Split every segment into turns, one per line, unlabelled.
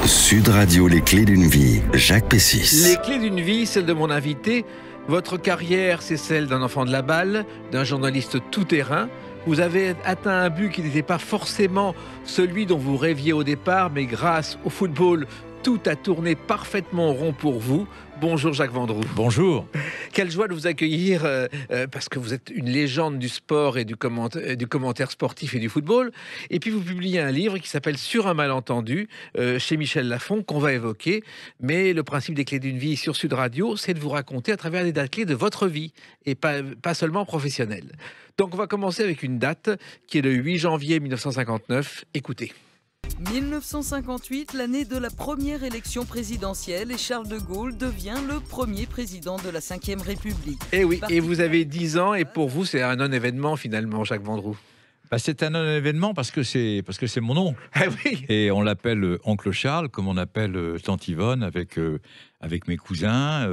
Sud Radio, les clés d'une vie, Jacques Pessis.
Les clés d'une vie, celle de mon invité. Votre carrière, c'est celle d'un enfant de la balle, d'un journaliste tout-terrain. Vous avez atteint un but qui n'était pas forcément celui dont vous rêviez au départ, mais grâce au football, tout a tourné parfaitement rond pour vous. Bonjour Jacques Vendroux.
Bonjour.
Quelle joie de vous accueillir, parce que vous êtes une légende du sport et du commentaire sportif et du football. Et puis vous publiez un livre qui s'appelle Sur un malentendu, chez Michel Lafon, qu'on va évoquer. Mais le principe des clés d'une vie sur Sud Radio, c'est de vous raconter à travers les dates clés de votre vie, et pas seulement professionnelle. Donc on va commencer avec une date qui est le 8 janvier 1959. Écoutez.
1958, l'année de la première élection présidentielle, et Charles de Gaulle devient le premier président de la Ve République.
Et oui, et vous avez 10 ans, et pour vous, c'est un non-événement finalement, Jacques Vendroux.
Bah, c'est un non-événement parce que c'est mon oncle.
Ah oui.
Et on l'appelle oncle Charles, comme on appelle tante Yvonne avec mes cousins.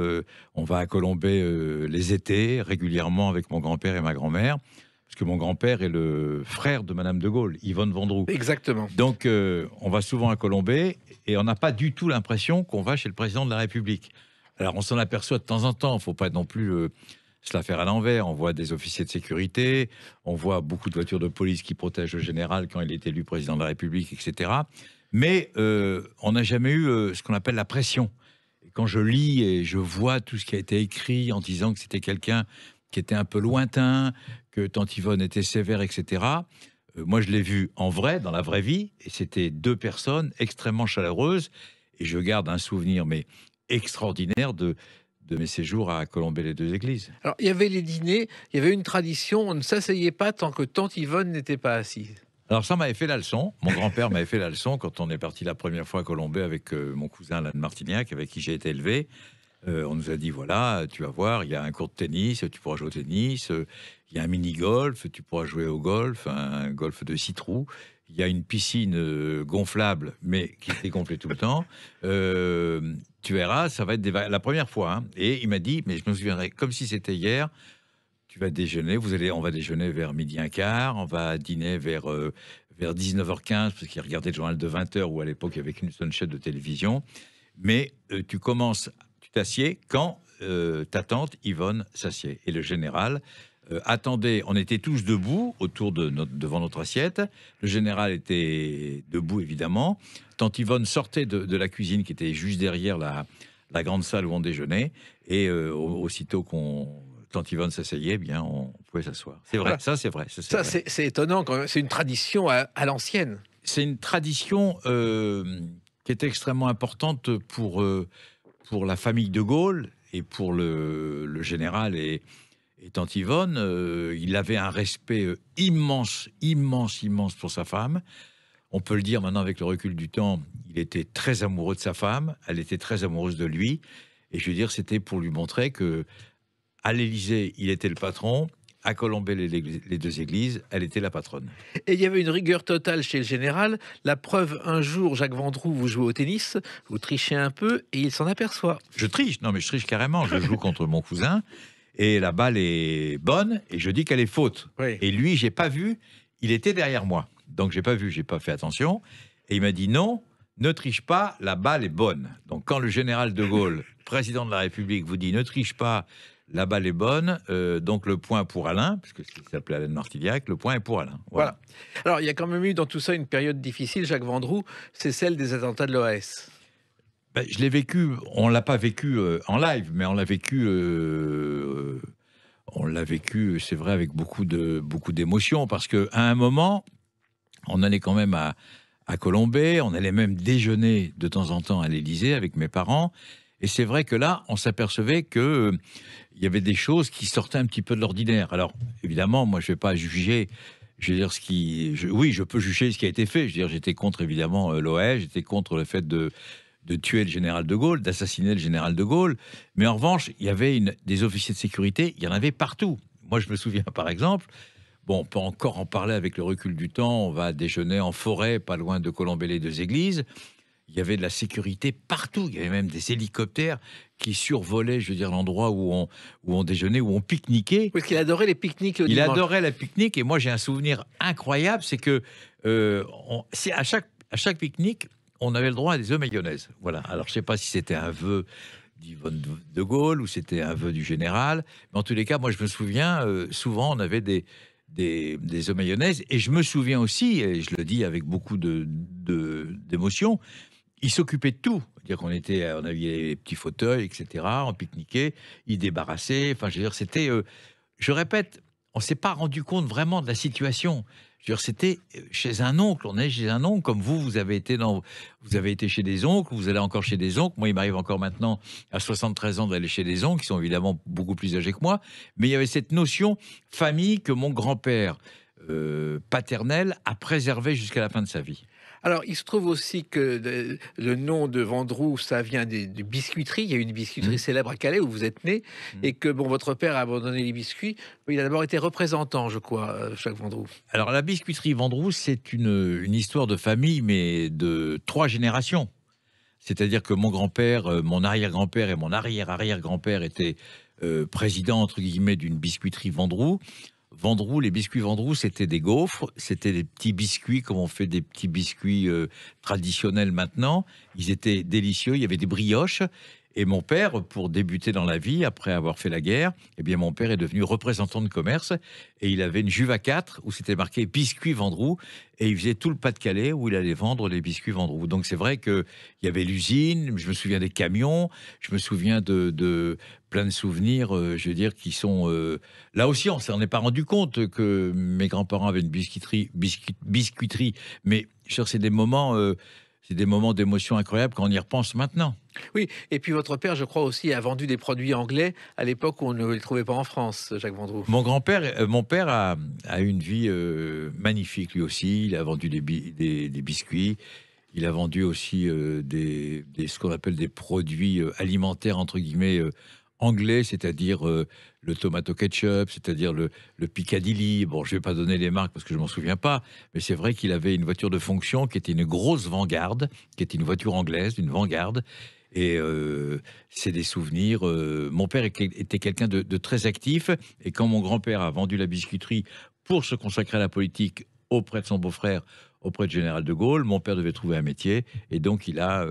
On va à Colombey les étés, régulièrement avec mon grand-père et ma grand-mère. Parce que mon grand-père est le frère de Madame de Gaulle, Yvonne Vendroux.
Exactement.
Donc, on va souvent à Colombey et on n'a pas du tout l'impression qu'on va chez le président de la République. Alors, on s'en aperçoit de temps en temps. Il ne faut pas non plus se la faire à l'envers. On voit des officiers de sécurité, on voit beaucoup de voitures de police qui protègent le général quand il est élu président de la République, etc. Mais on n'a jamais eu ce qu'on appelle la pression. Et quand je lis et je vois tout ce qui a été écrit en disant que c'était quelqu'un qui était un peu lointain, que tante Yvonne était sévère, etc. Moi, je l'ai vu en vrai, dans la vraie vie, et c'était deux personnes extrêmement chaleureuses, et je garde un souvenir mais extraordinaire de mes séjours à Colombey-les-Deux-Églises.
Alors, il y avait les dîners, il y avait une tradition, on ne s'asseyait pas tant que tante Yvonne n'était pas assise.
Alors ça m'avait fait la leçon, mon grand-père m'avait fait la leçon quand on est parti la première fois à Colombey avec mon cousin Alain de Martignac, avec qui j'ai été élevé. On nous a dit, voilà, tu vas voir, il y a un court de tennis, tu pourras jouer au tennis, il y a un mini-golf, tu pourras jouer au golf, un golf de 6 trous, il y a une piscine gonflable, mais qui se dégonfle tout le temps. Tu verras, ça va être la première fois. Hein. Et il m'a dit, mais je me souviendrai comme si c'était hier, tu vas déjeuner, on va déjeuner vers midi un quart, on va dîner vers 19h15, parce qu'il regardait le journal de 20h, où à l'époque, il y avait qu'une seule chaîne de télévision. Mais tu t'assieds quand ta tante Yvonne s'assied. Et le général attendait, on était tous debout devant notre assiette. Le général était debout, évidemment. Tante Yvonne sortait de la cuisine qui était juste derrière la grande salle où on déjeunait. Et aussitôt tante Yvonne s'asseyait, eh bien, on pouvait s'asseoir. C'est vrai, ça c'est vrai.
Ça, c'est étonnant, quand même. C'est une tradition à l'ancienne.
C'est une tradition qui est extrêmement importante pour la famille de Gaulle et pour le général et tante Yvonne. Il avait un respect immense pour sa femme. On peut le dire maintenant avec le recul du temps, il était très amoureux de sa femme, elle était très amoureuse de lui. Et je veux dire, c'était pour lui montrer que à l'Élysée, il était le patron. À Colombey-les-Deux-Églises, elle était la patronne.
Et il y avait une rigueur totale chez le général. La preuve, un jour, Jacques Vendroux, vous jouez au tennis, vous trichez un peu et il s'en aperçoit.
Je triche, non mais je triche carrément. Je joue contre mon cousin et la balle est bonne et je dis qu'elle est faute.
Oui.
Et lui, j'ai pas vu, il était derrière moi. Donc j'ai pas vu, j'ai pas fait attention. Et il m'a dit non, ne triche pas, la balle est bonne. Donc quand le général de Gaulle, président de la République, vous dit ne triche pas, la balle est bonne, donc le point pour Alain, parce que il s'appelait Alain de Martignac, le point est pour Alain.
Voilà. Alors, il y a quand même eu dans tout ça une période difficile, Jacques Vendroux, c'est celle des attentats de l'OAS.
Ben, je l'ai vécu, on ne l'a pas vécu en live, mais on l'a vécu, c'est vrai, avec beaucoup d'émotions, parce qu'à un moment, on allait quand même à Colombey, on allait même déjeuner de temps en temps à l'Élysée avec mes parents. Et c'est vrai que là, on s'apercevait que il y avait des choses qui sortaient un petit peu de l'ordinaire. Alors, évidemment, moi, je ne vais pas juger. Je veux dire, oui, je peux juger ce qui a été fait. Je veux dire, j'étais contre, évidemment, l'OAS. J'étais contre le fait de tuer le général de Gaulle, d'assassiner le général de Gaulle. Mais en revanche, il y avait des officiers de sécurité. Il y en avait partout. Moi, je me souviens, par exemple, bon, on peut encore en parler avec le recul du temps. On va déjeuner en forêt, pas loin de Colombey-les-Deux-Églises. Il y avait de la sécurité partout. Il y avait même des hélicoptères qui survolaient, je veux dire, l'endroit où on déjeunait, où on pique-niquait.
Parce qu'il adorait les pique-niques le dimanche.
Il adorait la pique-nique. Et moi, j'ai un souvenir incroyable, c'est que à chaque pique-nique, on avait le droit à des œufs mayonnaise. Voilà. Alors, je ne sais pas si c'était un vœu d'Yvonne de Gaulle ou c'était un vœu du général. Mais en tous les cas, moi, je me souviens, souvent, on avait des œufs mayonnaise. Et je me souviens aussi, et je le dis avec beaucoup d'émotion, il s'occupait de tout. C'est-à-dire qu'on on avait les petits fauteuils, etc. On pique-niquait, il débarrassait. Enfin, je veux dire, c'était... je répète, on ne s'est pas rendu compte vraiment de la situation. Je veux dire, c'était chez un oncle. On est chez un oncle, comme vous avez été chez des oncles, vous allez encore chez des oncles. Moi, il m'arrive encore maintenant, à 73 ans, d'aller chez des oncles, qui sont évidemment beaucoup plus âgés que moi. Mais il y avait cette notion famille que mon grand-père paternel a préservée jusqu'à la fin de sa vie.
Alors, il se trouve aussi que le nom de Vendroux, ça vient des biscuiteries. Il y a une biscuiterie célèbre à Calais où vous êtes né, et que votre père a abandonné les biscuits. Il a d'abord été représentant, je crois, Jacques Vendroux.
Alors, la biscuiterie Vendroux, c'est une histoire de famille, mais de 3 générations. C'est-à-dire que mon grand-père, mon arrière-grand-père et mon arrière-arrière-grand-père étaient présidents, entre guillemets, d'une biscuiterie Vendroux. Vendroux, les biscuits Vendroux, c'était des gaufres, c'était des petits biscuits, comme on fait des petits biscuits traditionnels maintenant. Ils étaient délicieux, il y avait des brioches. Et mon père, pour débuter dans la vie, après avoir fait la guerre, eh bien, mon père est devenu représentant de commerce et il avait une Juve à 4 où c'était marqué biscuits Vendroux et il faisait tout le Pas-de-Calais où il allait vendre les biscuits Vendroux. Donc c'est vrai qu'il y avait l'usine, je me souviens des camions, je me souviens de plein de souvenirs, je veux dire, qui sont... Là aussi, on ne s'en est pas rendu compte que mes grands-parents avaient une biscuiterie, mais c'est des moments... C'est des moments d'émotion incroyables quand on y repense maintenant.
Oui, et puis votre père, je crois aussi, a vendu des produits anglais à l'époque où on ne les trouvait pas en France, Jacques Vendroux.
Mon père a une vie magnifique lui aussi. Il a vendu des biscuits. Il a vendu aussi ce qu'on appelle des produits alimentaires, entre guillemets, anglais, c'est-à-dire le tomato ketchup, c'est-à-dire le Piccadilly. Bon, je ne vais pas donner les marques parce que je ne m'en souviens pas, mais c'est vrai qu'il avait une voiture de fonction qui était une grosse Vanguard, qui était une voiture anglaise, une Vanguard. Et c'est des souvenirs. Mon père était quelqu'un de très actif. Et quand mon grand-père a vendu la biscuiterie pour se consacrer à la politique auprès de son beau-frère, auprès du général de Gaulle, mon père devait trouver un métier. Et donc, il a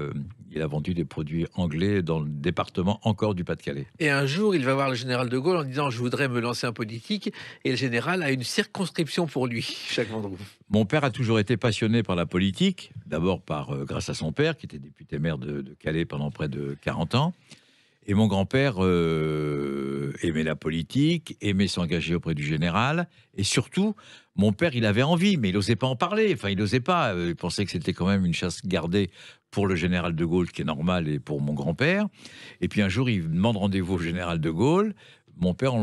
vendu des produits anglais dans le département encore du Pas-de-Calais.
Et un jour, il va voir le général de Gaulle en disant « Je voudrais me lancer en politique ». Et le général a une circonscription pour lui, Jacques Vendroux.
Mon père a toujours été passionné par la politique. D'abord grâce à son père, qui était député maire de Calais pendant près de 40 ans. Et mon grand-père aimait la politique, aimait s'engager auprès du général. Et surtout, mon père, il avait envie, mais il n'osait pas en parler. Enfin, il n'osait pas. Il pensait que c'était quand même une chasse gardée pour le général de Gaulle, qui est normal, et pour mon grand-père. Et puis un jour, il demande rendez-vous au général de Gaulle. Mon père,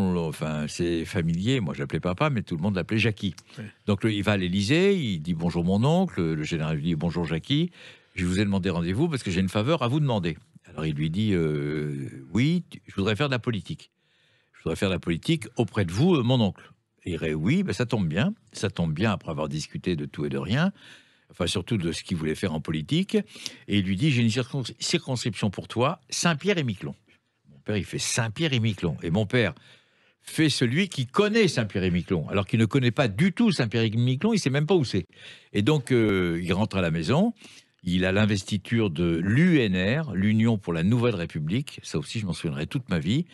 c'est familier. Moi, je l'appelais papa, mais tout le monde l'appelait Jackie. Ouais. Donc, il va à l'Élysée, il dit bonjour mon oncle. Le général lui dit bonjour Jackie. Je vous ai demandé rendez-vous parce que j'ai une faveur à vous demander. Alors il lui dit oui, je voudrais faire de la politique. Je voudrais faire de la politique auprès de vous, mon oncle. Et il dirait oui, ça tombe bien. Ça tombe bien après avoir discuté de tout et de rien. Enfin, surtout de ce qu'il voulait faire en politique. Et il lui dit j'ai une circonscription pour toi, Saint-Pierre et Miquelon. Mon père, il fait Saint-Pierre et Miquelon. Et mon père fait celui qui connaît Saint-Pierre et Miquelon, alors qu'il ne connaît pas du tout Saint-Pierre et Miquelon, il ne sait même pas où c'est. Et donc, il rentre à la maison. Il a l'investiture de l'UNR, l'Union pour la Nouvelle République. Ça aussi, je m'en souviendrai toute ma vie.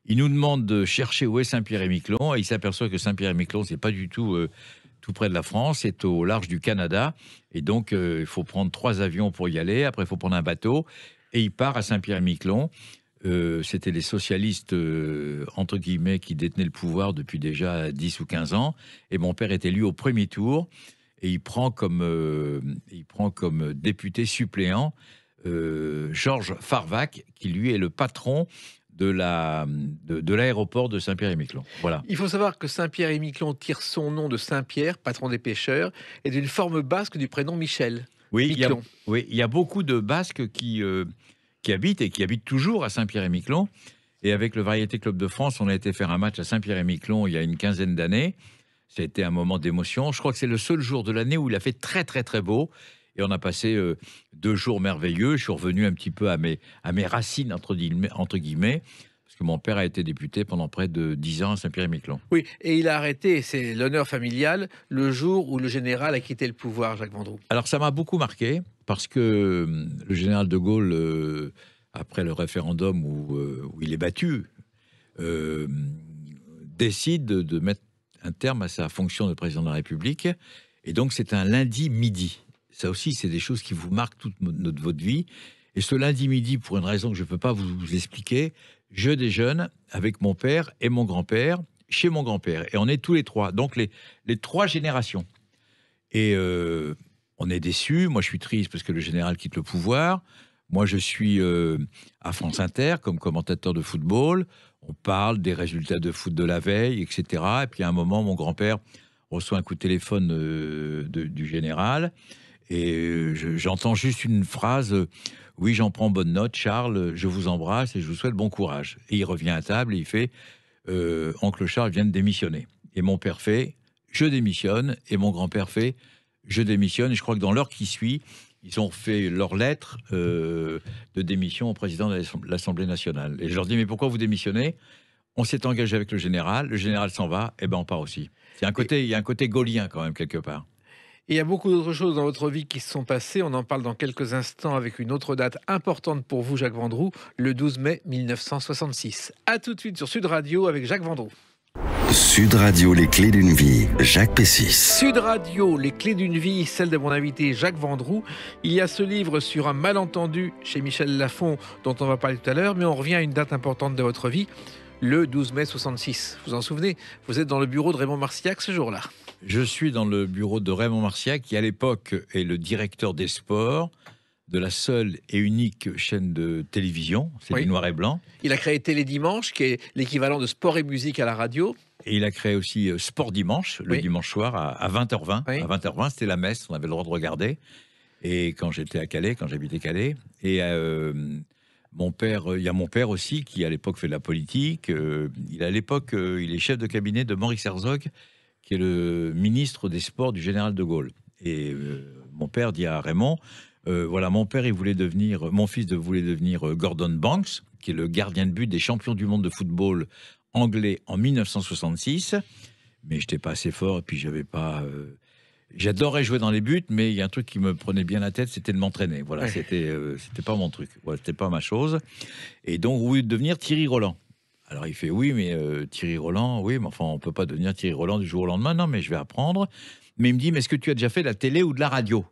Il nous demande de chercher où est Saint-Pierre-et-Miquelon. Et il s'aperçoit que Saint-Pierre-et-Miquelon, c'est pas du tout tout près de la France. C'est au large du Canada. Et donc, il faut prendre 3 avions pour y aller. Après, il faut prendre un bateau. Et il part à Saint-Pierre-et-Miquelon. C'était les socialistes, entre guillemets, qui détenaient le pouvoir depuis déjà 10 ou 15 ans. Et mon père est élu au premier tour. Et il prend comme député suppléant Georges Farvac, qui lui est le patron de l'aéroport de Saint-Pierre-et-Miquelon. Voilà.
Il faut savoir que Saint-Pierre-et-Miquelon tire son nom de Saint-Pierre, patron des pêcheurs, et d'une forme basque du prénom Michel.
Oui, il y a beaucoup de Basques qui habitent et qui habitent toujours à Saint-Pierre-et-Miquelon. Et avec le Variété Club de France, on a été faire un match à Saint-Pierre-et-Miquelon il y a une quinzaine d'années. Ça a été un moment d'émotion. Je crois que c'est le seul jour de l'année où il a fait très, très, très beau. Et on a passé 2 jours merveilleux. Je suis revenu un petit peu à mes racines, entre guillemets. parce que mon père a été député pendant près de 10 ans à Saint-Pierre-et-Miquelon.
Oui, et il a arrêté, c'est l'honneur familial, le jour où le général a quitté le pouvoir, Jacques Vendroux.
Alors ça m'a beaucoup marqué, parce que le général de Gaulle, après le référendum où il est battu, décide de mettre un terme à sa fonction de président de la République. Et donc, c'est un lundi midi. Ça aussi, c'est des choses qui vous marquent toute votre vie. Et ce lundi midi, pour une raison que je ne peux pas vous expliquer, je déjeune avec mon père et mon grand-père chez mon grand-père. Et on est tous les trois, donc les trois générations. Et on est déçus. Moi, je suis triste parce que le général quitte le pouvoir. Moi, je suis à France Inter comme commentateur de football. On parle des résultats de foot de la veille, etc. Et puis à un moment, mon grand-père reçoit un coup de téléphone du général. Et j'entends juste une phrase « Oui, j'en prends bonne note, Charles, je vous embrasse et je vous souhaite bon courage. » Et il revient à table et il fait « Oncle Charles vient de démissionner. » Et mon père fait « Je démissionne. » Et mon grand-père fait « Je démissionne. » Et je crois que dans l'heure qui suit, ils ont fait leur lettre de démission au président de l'Assemblée nationale. Et je leur dis « Mais pourquoi vous démissionnez ? On s'est engagé avec le général s'en va, et ben on part aussi. » Il y a un côté gaulien quand même quelque part.
Et il y a beaucoup d'autres choses dans votre vie qui se sont passées. On en parle dans quelques instants avec une autre date importante pour vous, Jacques Vendroux, le 12 mai 1966. A tout de suite sur Sud Radio avec Jacques Vendroux.
Sud Radio, les clés d'une vie, Jacques Pessis.
Sud Radio, les clés d'une vie, celle de mon invité Jacques Vendroux. Il y a ce livre sur un malentendu chez Michel Lafon dont on va parler tout à l'heure, mais on revient à une date importante de votre vie, le 12 mai 66. Vous en souvenez, vous êtes dans le bureau de Raymond Marciac ce jour-là.
Je suis dans le bureau de Raymond Marciac, qui à l'époque est le directeur des sports de la seule et unique chaîne de télévision, c'est du noir et blanc.
Il a créé Télé Dimanche, qui est l'équivalent de Sport et Musique à la radio.
Et il a créé aussi Sport Dimanche, le dimanche soir à 20h20. Oui. À 20h20, c'était la messe, on avait le droit de regarder. Et quand j'étais à Calais, quand j'habitais Calais, et mon père, il y a mon père aussi, qui à l'époque fait de la politique. Il est chef de cabinet de Maurice Herzog, qui est le ministre des Sports du général de Gaulle. Et mon père dit à Raymond, voilà, mon fils voulait devenir Gordon Banks, qui est le gardien de but des champions du monde de football anglais en 1966. Mais je n'étais pas assez fort, et puis j'avais pas... J'adorais jouer dans les buts, mais il y a un truc qui me prenait bien la tête, c'était de m'entraîner. Voilà, c'était pas mon truc. Voilà, c'était pas ma chose. Et donc, vous voulez devenir Thierry Roland. Alors, il fait, oui, mais Thierry Roland, oui, mais enfin, on peut pas devenir Thierry Roland du jour au lendemain. Non, mais je vais apprendre. Mais il me dit, mais est-ce que tu as déjà fait de la télé ou de la radio ?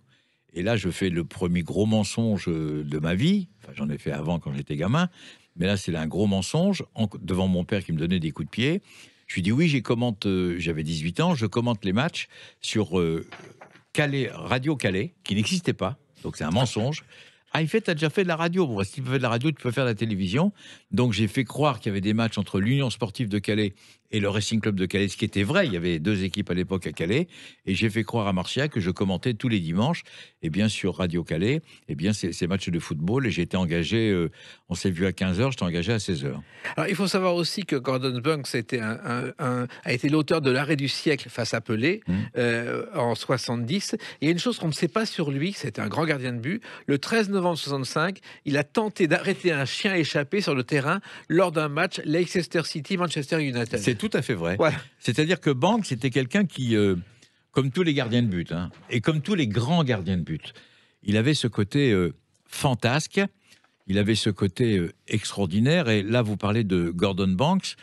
Et là, je fais le premier gros mensonge de ma vie. Enfin, j'en ai fait avant quand j'étais gamin. Mais là, c'est un gros mensonge devant mon père qui me donnait des coups de pied. Je lui dis oui, j'avais 18 ans, je commente les matchs sur Calais, Radio Calais, qui n'existait pas. Donc c'est un mensonge. Ah, il fait, t'as déjà fait de la radio. Bon, si tu peux faire de la radio, tu peux faire de la télévision. Donc j'ai fait croire qu'il y avait des matchs entre l'Union sportive de Calais et le Racing Club de Calais, ce qui était vrai. Il y avait deux équipes à l'époque à Calais. Et j'ai fait croire à Marciac que je commentais tous les dimanches, et bien sur Radio Calais, et bien ces matchs de football. Et j'ai été engagé, on s'est vu à 15h, j'étais engagé à 16h. Alors
il faut savoir aussi que Gordon Banks a été l'auteur de l'arrêt du siècle face à Pelé en 70. Il y a une chose qu'on ne sait pas sur lui, c'était un grand gardien de but. Le 13 novembre 65, il a tenté d'arrêter un chien échappé sur le terrain lors d'un match Leicester City-Manchester United.
C'est tout à fait vrai.
Voilà.
C'est-à-dire que Banks, c'était quelqu'un qui, comme tous les gardiens de but, et comme tous les grands gardiens de but, il avait ce côté fantasque, il avait ce côté extraordinaire. Et là, vous parlez de Gordon Banks,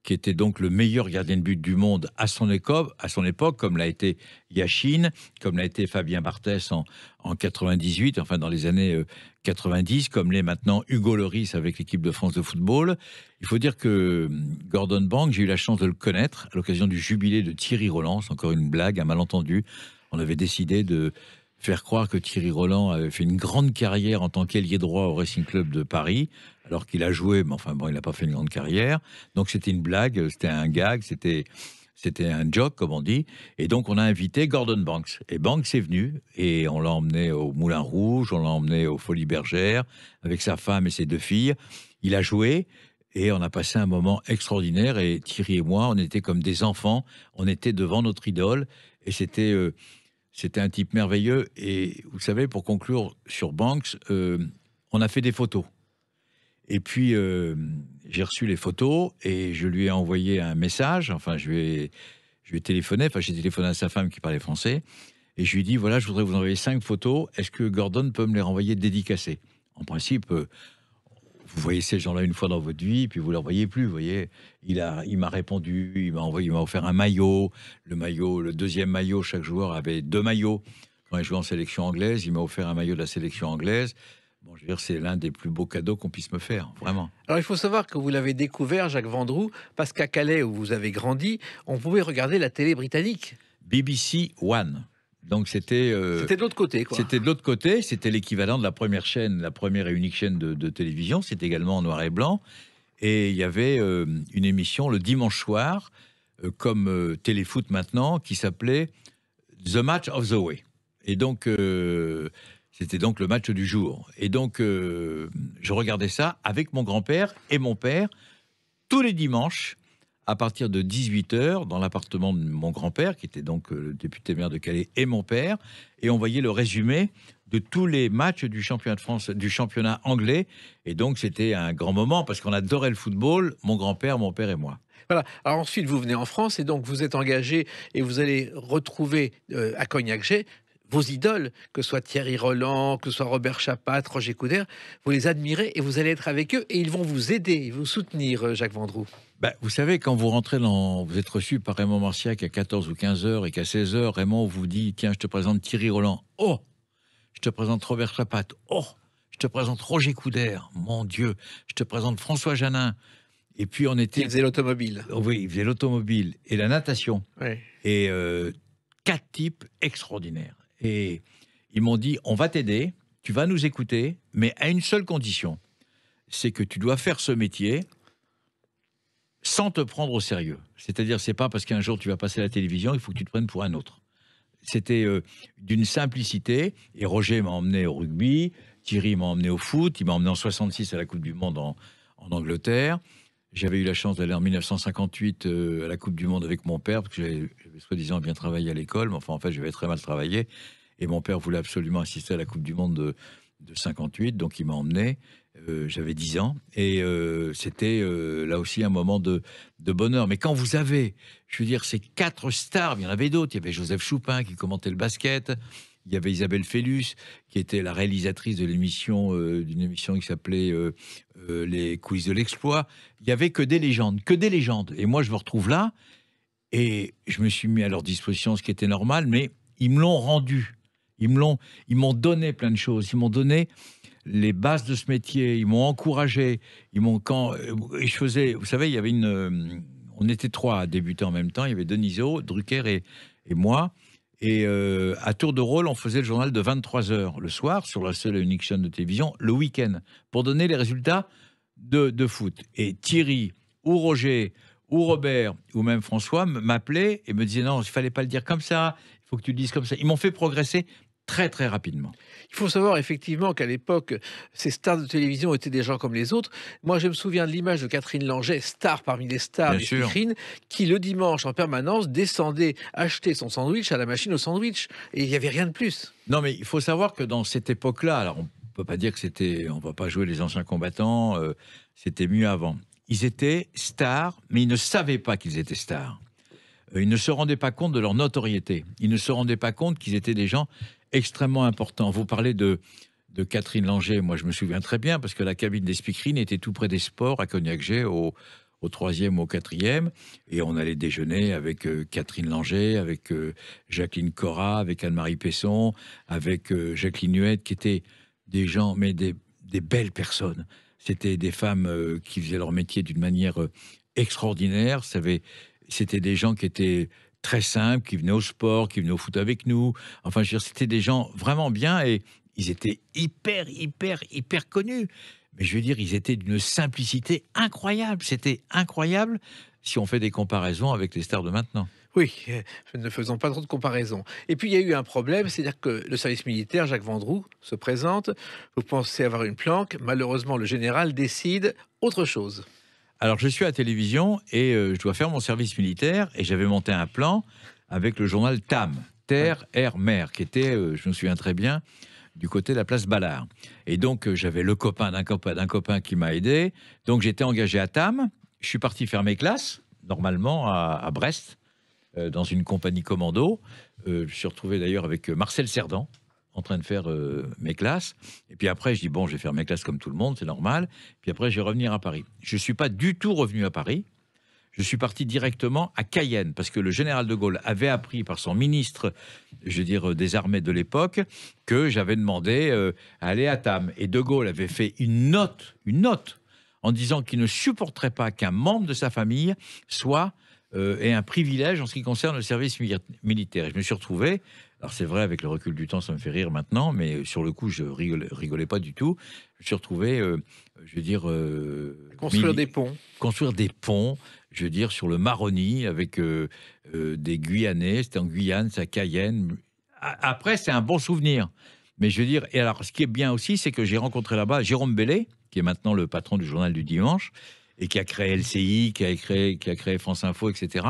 qui était donc le meilleur gardien de but du monde à son époque, comme l'a été Yachine, comme l'a été Fabien Barthès en 98, enfin dans les années 90, comme l'est maintenant Hugo Lloris avec l'équipe de France de football. Il faut dire que Gordon Banks, j'ai eu la chance de le connaître à l'occasion du jubilé de Thierry Roland. C'est encore une blague, un malentendu. On avait décidé de faire croire que Thierry Roland avait fait une grande carrière en tant qu'ailier droit au Racing Club de Paris, alors qu'il a joué, mais enfin bon, il n'a pas fait une grande carrière. Donc c'était une blague, c'était un gag, c'était un joke, comme on dit. Et donc on a invité Gordon Banks. Et Banks est venu, et on l'a emmené au Moulin Rouge, on l'a emmené aux Folies Bergères, avec sa femme et ses deux filles. Il a joué, et on a passé un moment extraordinaire. Et Thierry et moi, on était comme des enfants, on était devant notre idole, et c'était un type merveilleux. Et vous savez, pour conclure sur Banks, on a fait des photos. Et puis, j'ai reçu les photos et je lui ai envoyé un message. Enfin, je lui ai téléphoné. Enfin, j'ai téléphoné à sa femme qui parlait français. Et je lui ai dit, voilà, je voudrais vous envoyer 5 photos. Est-ce que Gordon peut me les renvoyer dédicacées? En principe, vous voyez ces gens-là une fois dans votre vie, puis vous ne les revoyez plus. Vous voyez, il m'a répondu, il m'a offert un maillot. Le deuxième maillot, chaque joueur avait 2 maillots. Quand il jouait en sélection anglaise, il m'a offert un maillot de la sélection anglaise. Bon, je veux dire, c'est l'un des plus beaux cadeaux qu'on puisse me faire, vraiment.
Alors, il faut savoir que vous l'avez découvert, Jacques Vendroux, parce qu'à Calais, où vous avez grandi, on pouvait regarder la télé britannique.
BBC One. Donc, c'était
C'était de l'autre côté, quoi.
C'était de l'autre côté. C'était l'équivalent de la première chaîne, la première et unique chaîne de télévision. C'était également en noir et blanc. Et il y avait une émission le dimanche soir, comme Téléfoot maintenant, qui s'appelait The Match of the Way. Et donc... c'était donc le match du jour. Et donc, je regardais ça avec mon grand-père et mon père tous les dimanches à partir de 18h dans l'appartement de mon grand-père, qui était donc le député maire de Calais, et mon père. Et on voyait le résumé de tous les matchs du championnat de France, du championnat anglais. Et donc, c'était un grand moment parce qu'on adorait le football, mon grand-père, mon père et moi.
Voilà. Alors ensuite, vous venez en France et donc vous êtes engagé et vous allez retrouver à Cognac-Gay vos idoles, que ce soit Thierry Roland, que ce soit Robert Chapat, Roger Coudert, vous les admirez et vous allez être avec eux et ils vont vous aider, vous soutenir, Jacques Vendroux.
Ben, vous savez, quand vous rentrez vous êtes reçu par Raymond Marciac à 14 ou 15 heures et qu'à 16 heures, Raymond vous dit, tiens, je te présente Thierry Roland. Oh, je te présente Robert Chapat. Oh, je te présente Roger Coudert. Mon Dieu, je te présente François Janin. Et puis on était...
Il faisait l'automobile.
Oui, il faisait l'automobile et la natation.
Ouais.
Et 4 types extraordinaires. Et ils m'ont dit, on va t'aider, tu vas nous écouter, mais à une seule condition, c'est que tu dois faire ce métier sans te prendre au sérieux. C'est-à-dire, c'est pas parce qu'un jour tu vas passer à la télévision, il faut que tu te prennes pour un autre. C'était d'une simplicité, et Roger m'a emmené au rugby, Thierry m'a emmené au foot, il m'a emmené en 66 à la Coupe du Monde en Angleterre. J'avais eu la chance d'aller en 1958 à la Coupe du Monde avec mon père, parce que j'avais soi-disant bien travaillé à l'école, mais enfin, en fait, j'avais très mal travaillé. Et mon père voulait absolument assister à la Coupe du Monde de 58, donc il m'a emmené. J'avais 10 ans. Et c'était là aussi un moment de bonheur. Mais quand vous avez, je veux dire, ces 4 stars, il y en avait d'autres. Il y avait Joseph Choupin qui commentait le basket. Il y avait Isabelle Fellus, qui était la réalisatrice de l'émission, d'une émission qui s'appelait Les Quiz de l'exploit. Il y avait que des légendes. Et moi, je me retrouve là, et je me suis mis à leur disposition, ce qui était normal, mais ils me l'ont rendu. Ils m'ont donné plein de choses. Ils m'ont donné les bases de ce métier. Ils m'ont encouragé. Et je faisais, vous savez, il y avait on était 3 à débuter en même temps. Il y avait Denisot, Drucker et moi. Et à tour de rôle, on faisait le journal de 23h le soir, sur la seule et unique chaîne de télévision, le week-end, pour donner les résultats de foot. Et Thierry, ou Roger, ou Robert, ou même François m'appelaient et me disaient non, il ne fallait pas le dire comme ça, il faut que tu le dises comme ça. Ils m'ont fait progresser très très rapidement.
Il faut savoir effectivement qu'à l'époque, ces stars de télévision étaient des gens comme les autres. Moi, je me souviens de l'image de Catherine Langeais, star parmi les stars des speakerines, qui le dimanche en permanence descendait acheter son sandwich à la machine au sandwich. Et il n'y avait rien de plus.
Non, mais il faut savoir que dans cette époque-là, alors on ne peut pas dire que c'était... On ne va pas jouer les anciens combattants, c'était mieux avant. Ils étaient stars, mais ils ne savaient pas qu'ils étaient stars. Ils ne se rendaient pas compte de leur notoriété. Ils ne se rendaient pas compte qu'ils étaient des gens extrêmement important. Vous parlez de Catherine Langeais, moi je me souviens très bien, parce que la cabine des speakerines était tout près des sports, à Cognac-Gay, au 3e ou au 4e, et on allait déjeuner avec Catherine Langeais, avec Jacqueline Cora, avec Anne-Marie Pesson, avec Jacqueline Huette, qui étaient des gens, mais des belles personnes. C'était des femmes qui faisaient leur métier d'une manière extraordinaire. C'était des gens qui étaient très simples, qui venaient au sport, qui venaient au foot avec nous. Enfin, je veux dire, c'était des gens vraiment bien et ils étaient hyper connus. Mais je veux dire, ils étaient d'une simplicité incroyable. C'était incroyable si on fait des comparaisons avec les stars de maintenant.
Oui, ne faisons pas trop de comparaisons. Et puis, il y a eu un problème, c'est-à-dire que le service militaire, Jacques Vendroux, se présente. Vous pensez avoir une planque. Malheureusement, le général décide autre chose.
Alors, je suis à la télévision et je dois faire mon service militaire. Et j'avais monté un plan avec le journal TAM, Terre, Air, Mer, qui était, je me souviens très bien, du côté de la place Ballard. Et donc, j'avais le copain d'un copain qui m'a aidé. Donc, j'étais engagé à TAM. Je suis parti faire mes classes, normalement, à Brest, dans une compagnie commando. Je me suis retrouvé d'ailleurs avec Marcel Cerdan, en train de faire mes classes. Et puis après, je dis, bon, je vais faire mes classes comme tout le monde, c'est normal. Puis après, je vais revenir à Paris. Je ne suis pas du tout revenu à Paris. Je suis parti directement à Cayenne, parce que le général de Gaulle avait appris par son ministre, je veux dire, des armées de l'époque, que j'avais demandé à aller à TAM. Et de Gaulle avait fait une note, en disant qu'il ne supporterait pas qu'un membre de sa famille ait un privilège en ce qui concerne le service militaire. Et je me suis retrouvé, alors c'est vrai, avec le recul du temps, ça me fait rire maintenant, mais sur le coup, je rigolais pas du tout. Je me suis retrouvé, je veux dire...
Construire des ponts.
Construire des ponts, je veux dire, sur le Maroni, avec des Guyanais. C'était en Guyane, c'est à Cayenne. Après, c'est un bon souvenir. Mais je veux dire, et alors, ce qui est bien aussi, c'est que j'ai rencontré là-bas Jérôme Bellet, qui est maintenant le patron du Journal du Dimanche, et qui a créé LCI, qui a créé France Info, etc.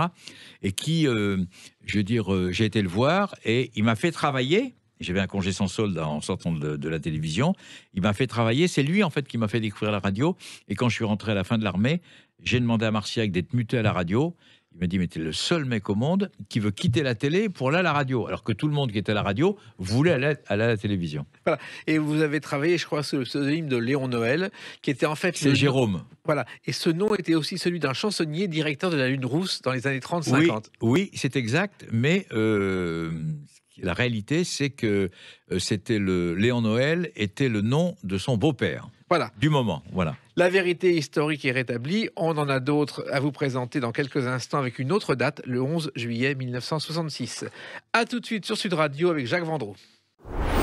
Et qui, je veux dire, j'ai été le voir, et il m'a fait travailler. J'avais un congé sans solde en sortant de la télévision. Il m'a fait travailler. C'est lui, en fait, qui m'a fait découvrir la radio. Et quand je suis rentré à la fin de l'armée, j'ai demandé à Marciac d'être muté à la radio. Il m'a dit, mais t'es le seul mec au monde qui veut quitter la télé pour aller à la radio. Alors que tout le monde qui était à la radio voulait aller à la télévision.
Voilà. Et vous avez travaillé, je crois, sous le pseudonyme de Léon Noël, qui était en fait...
C'est Jérôme.
Voilà. Et ce nom était aussi celui d'un chansonnier, directeur de la Lune Rousse dans les années 30-50.
Oui, c'est exact. Mais la réalité, c'est que Léon Noël était le nom de son beau-père.
Voilà.
Du moment, voilà.
La vérité historique est rétablie. On en a d'autres à vous présenter dans quelques instants avec une autre date, le 11 juillet 1966. A tout de suite sur Sud Radio avec Jacques Vendroux.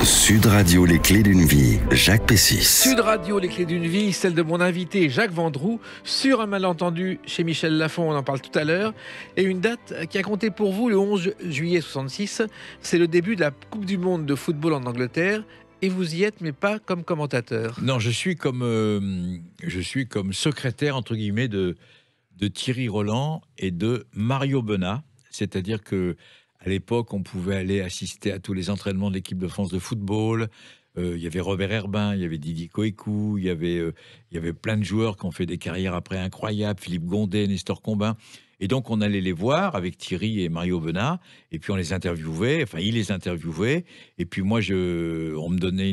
Sud Radio, les clés d'une vie, Jacques Pessis.
Sud Radio, les clés d'une vie, celle de mon invité Jacques Vendroux, sur un malentendu chez Michel Lafon, on en parle tout à l'heure. Et une date qui a compté pour vous, le 11 juillet 66, c'est le début de la Coupe du Monde de football en Angleterre. Et vous y êtes, mais pas comme commentateur.
Non, je suis comme secrétaire, entre guillemets, de Thierry Roland et de Mario Benat. C'est-à-dire que à l'époque, on pouvait aller assister à tous les entraînements de l'équipe de France de football. Il y avait Robert Herbin, il y avait Didier Coécou, il y avait plein de joueurs qui ont fait des carrières après incroyables, Philippe Gondet, Nestor Combin. Et donc, on allait les voir avec Thierry et Mario Benat, et puis on les interviewait, enfin, ils les interviewaient, et puis moi, on me donnait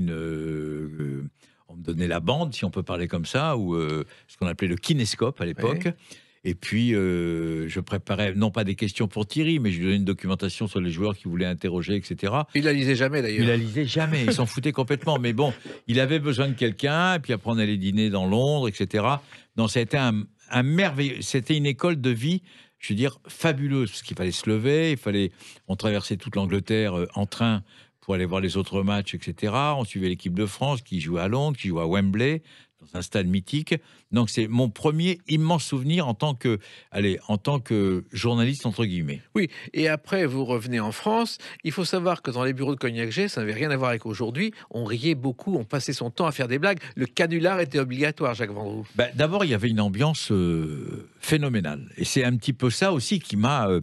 la bande, si on peut parler comme ça, ou ce qu'on appelait le kinéscope à l'époque. Ouais. Et puis, je préparais, non pas des questions pour Thierry, mais je lui donnais une documentation sur les joueurs qui voulaient interroger, etc.
Il la lisait jamais, d'ailleurs.
Il la lisait jamais, il s'en foutait complètement. Mais bon, il avait besoin de quelqu'un, et puis après, on allait dîner dans Londres, etc. Non, ça a été un merveilleux... C'était une école de vie, je veux dire, fabuleuse, parce qu'il fallait se lever, on traversait toute l'Angleterre en train pour aller voir les autres matchs, etc. On suivait l'équipe de France qui jouait à Londres, qui jouait à Wembley, dans un stade mythique. Donc, c'est mon premier immense souvenir en tant que journaliste, entre guillemets.
Oui, et après, vous revenez en France. Il faut savoir que dans les bureaux de Cognac G, ça n'avait rien à voir avec aujourd'hui. On riait beaucoup, on passait son temps à faire des blagues. Le canular était obligatoire, Jacques Vendroux.
D'abord, il y avait une ambiance phénoménale. Et c'est un petit peu ça aussi qui m'a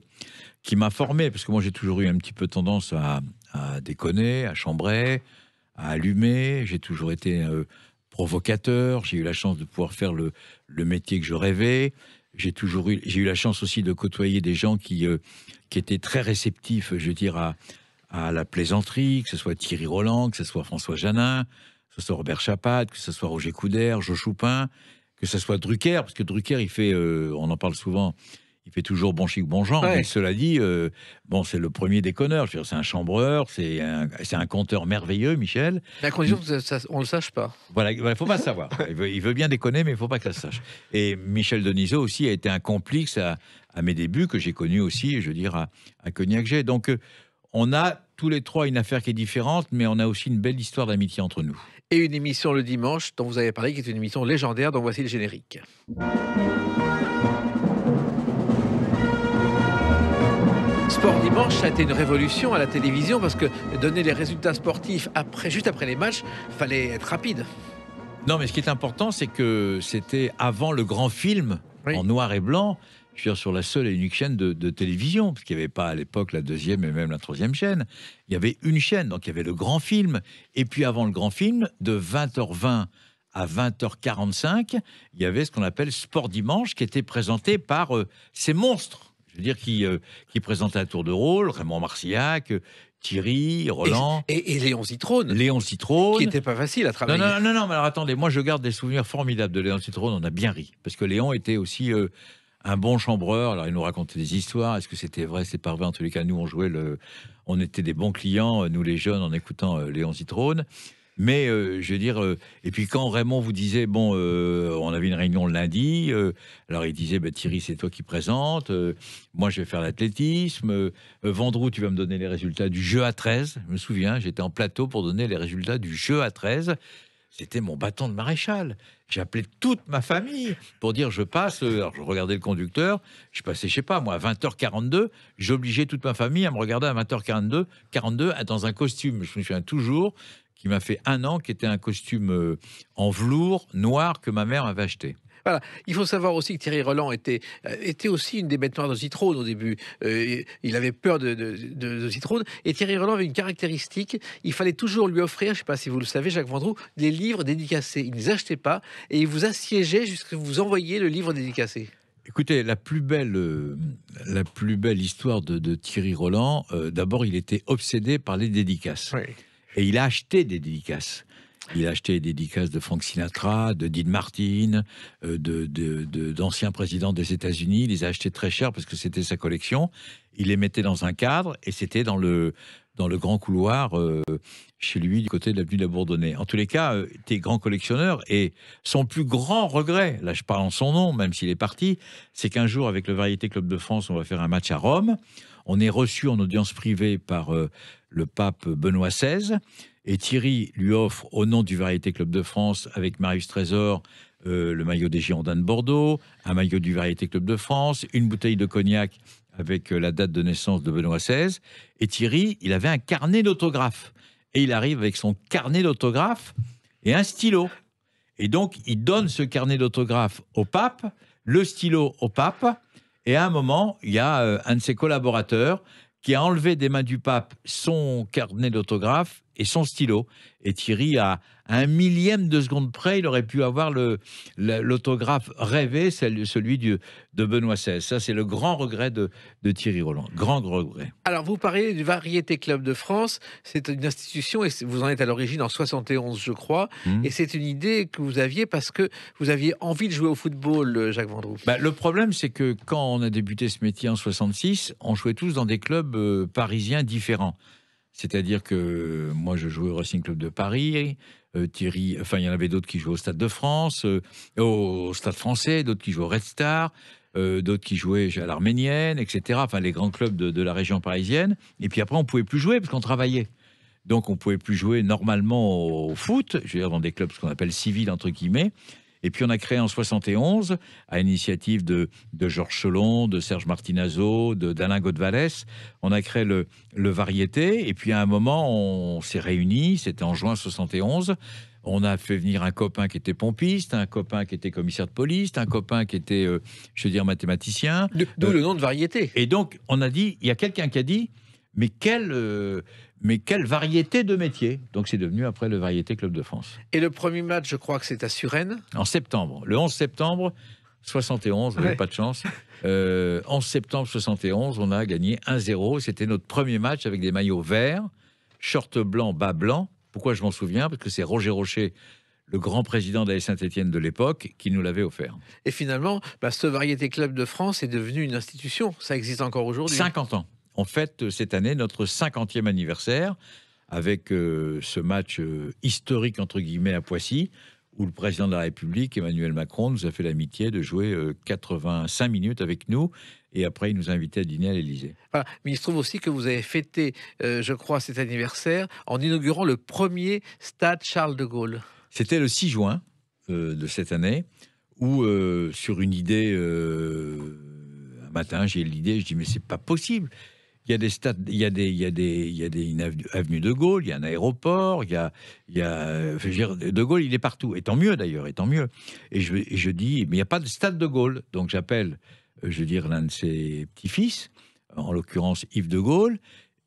formé, parce que moi, j'ai toujours eu un petit peu tendance à déconner, à chambrer, à allumer. J'ai toujours été... provocateur, j'ai eu la chance de pouvoir faire le métier que je rêvais. J'ai eu la chance aussi de côtoyer des gens qui étaient très réceptifs, je veux dire, à la plaisanterie, que ce soit Thierry Roland, que ce soit François Janin, que ce soit Robert Chapat, que ce soit Roger Coudert, Jo Choupin, que ce soit Drucker, parce que Drucker, il fait, on en parle souvent, il fait toujours bon chic, bon genre. Ouais. Mais cela dit, c'est le premier déconneur. Je veux dire, c'est un chambreur, c'est un conteur merveilleux, Michel.
Mais à condition qu'on ne le sache pas.
Voilà, il ne faut pas savoir. Il veut bien déconner, mais il ne faut pas que ça se sache. Et Michel Denisot aussi a été un complice à mes débuts, que j'ai connu aussi, je veux dire, à Cognac G. Donc, on a tous les trois une affaire qui est différente, mais on a aussi une belle histoire d'amitié entre nous.
Et une émission le dimanche, dont vous avez parlé, qui est une émission légendaire, dont voici le générique. Sport Dimanche, ça a été une révolution à la télévision parce que donner les résultats sportifs juste après les matchs, fallait être rapide.
Non, mais ce qui est important, c'est que c'était avant le grand film en noir et blanc. je veux dire, sur la seule et unique chaîne de télévision, parce qu'il n'y avait pas à l'époque la deuxième et même la troisième chaîne. Il y avait une chaîne, donc il y avait le grand film. Et puis avant le grand film, de 20h20 à 20h45, il y avait ce qu'on appelle Sport Dimanche, qui était présenté par ces monstres. Je veux dire, qui présentaient à tour de rôle, Raymond Marcillac, Thierry, Roland.
Et Léon Zitrone.
Léon Zitrone.
Qui n'était pas facile à travailler.
Non, mais alors attendez, moi je garde des souvenirs formidables de Léon Zitrone, on a bien ri. Parce que Léon était aussi un bon chambreur, alors il nous racontait des histoires, est-ce que c'était vrai, c'est pas vrai, en tous les cas, nous on était des bons clients, nous les jeunes, en écoutant Léon Zitrone. Mais je veux dire, et puis quand Raymond vous disait, bon, on avait une réunion le lundi, alors il disait, Thierry, c'est toi qui présente, moi je vais faire l'athlétisme, Vendroux, tu vas me donner les résultats du jeu à 13. Je me souviens, j'étais en plateau pour donner les résultats du jeu à 13. C'était mon bâton de maréchal. J'ai appelé toute ma famille pour dire je passe. Alors je regardais le conducteur, je passais, je sais pas moi, à 20h42. J'obligeais toute ma famille à me regarder à 20h42 dans un costume. Je me souviens toujours qui m'a fait 1 an, qui était un costume en velours noir que ma mère m'avait acheté.
Voilà. Il faut savoir aussi que Thierry Roland était aussi une des bêtes noires de Zitrone au début. Il avait peur de Zitrone. Et Thierry Roland avait une caractéristique, il fallait toujours lui offrir, je ne sais pas si vous le savez, Jacques Vendroux, des livres dédicacés. Il ne les achetait pas et il vous assiégeait jusqu'à ce que vous envoyiez le livre dédicacé.
Écoutez, la plus belle histoire de Thierry Roland, d'abord, il était obsédé par les dédicaces.
Oui.
Et il a acheté des dédicaces. Il a acheté des dédicaces de Frank Sinatra, de Dean Martin, d'anciens présidents des États-Unis. Il les a achetées très cher parce que c'était sa collection. Il les mettait dans un cadre et c'était dans le grand couloir chez lui du côté de l'avenue de la Bourdonnais. En tous les cas, était grand collectionneur et son plus grand regret, là je parle en son nom, même s'il est parti, c'est qu'un jour avec le Variété Club de France, on va faire un match à Rome. On est reçu en audience privée par le pape Benoît XVI. Et Thierry lui offre, au nom du Variété Club de France, avec Marius Trésor, le maillot des Girondins de Bordeaux, un maillot du Variété Club de France, une bouteille de cognac avec la date de naissance de Benoît XVI. Et Thierry, il avait un carnet d'autographes. Et il arrive avec son carnet d'autographes et un stylo. Et donc, il donne ce carnet d'autographes au pape, le stylo au pape. Et à un moment, il y a un de ses collaborateurs qui a enlevé des mains du pape son carnet d'autographes et son stylo. Et Thierry, à un millième de seconde près, il aurait pu avoir l'autographe rêvé, celui de Benoît XVI. Ça, c'est le grand regret de Thierry Roland. Grand regret. Alors,
vous parlez du Variété Club de France. C'est une institution, et vous en êtes à l'origine en 71, je crois. Et c'est une idée que vous aviez parce que vous aviez envie de jouer au football, Jacques Vendroux.
Le problème, c'est que quand on a débuté ce métier en 66, on jouait tous dans des clubs parisiens différents. C'est-à-dire que moi, je jouais au Racing Club de Paris, Thierry, enfin, il y en avait d'autres qui jouaient au Stade de France, au Stade français, d'autres qui jouaient au Red Star, d'autres qui jouaient à l'Arménienne, etc. Enfin, les grands clubs de la région parisienne. Et puis après, on ne pouvait plus jouer parce qu'on travaillait. Donc, on ne pouvait plus jouer normalement au foot, je veux dire, dans des clubs ce qu'on appelle civils, entre guillemets. Et puis on a créé en 71, à l'initiative de Georges Chelon, de Serge Martinazo, d'Alain Godvalès, on a créé le Variété. Et puis à un moment, on s'est réunis, c'était en juin 71. On a fait venir un copain qui était pompiste, un copain qui était commissaire de police, un copain qui était, je veux dire, mathématicien.
D'où le nom de Variété.
Et donc, on a dit, il y a quelqu'un qui a dit, mais quelle variété de métiers. Donc c'est devenu après le Variété Club de France.
Et le premier match, je crois que c'est à Suresnes.
En septembre. Le 11 septembre 71, vous n'avez pas de chance. 11 septembre 71, on a gagné 1-0. C'était notre premier match avec des maillots verts, short blanc, bas blanc. Pourquoi je m'en souviens? Parce que c'est Roger Rocher, le grand président de la Saint-Étienne de l'époque, qui nous l'avait offert. Et
finalement, ce Variété Club de France est devenu une institution. Ça existe encore aujourd'hui.
50 ans. On fête cette année notre 50e anniversaire avec ce match historique, entre guillemets, à Poissy, où le président de la République, Emmanuel Macron, nous a fait l'amitié de jouer 85 minutes avec nous. Et après, il nous a invités à dîner à l'Élysée.
Voilà. Mais il se trouve aussi que vous avez fêté, je crois, cet anniversaire en inaugurant le premier stade Charles de Gaulle.
C'était le 6 juin de cette année, où sur une idée, un matin, j'ai l'idée, je dis, mais c'est pas possible. Il y a des stades, il y a une avenue de Gaulle, il y a un aéroport, je veux dire, de Gaulle, il est partout. Et tant mieux d'ailleurs, et tant mieux. Et je dis, mais il n'y a pas de stade de Gaulle. Donc j'appelle je veux dire, l'un de ses petits-fils, en l'occurrence Yves de Gaulle,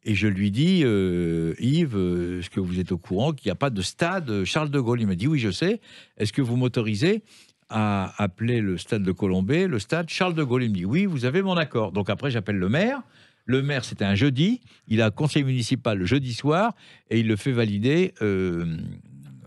et je lui dis, Yves, est-ce que vous êtes au courant qu'il n'y a pas de stade Charles de Gaulle? Il me dit, oui, je sais. Est-ce que vous m'autorisez à appeler le stade de Colombey le stade Charles de Gaulle? Il me dit, oui, vous avez mon accord. Donc après, j'appelle le maire. Le maire, c'était un jeudi. Il a un conseil municipal le jeudi soir et il le fait valider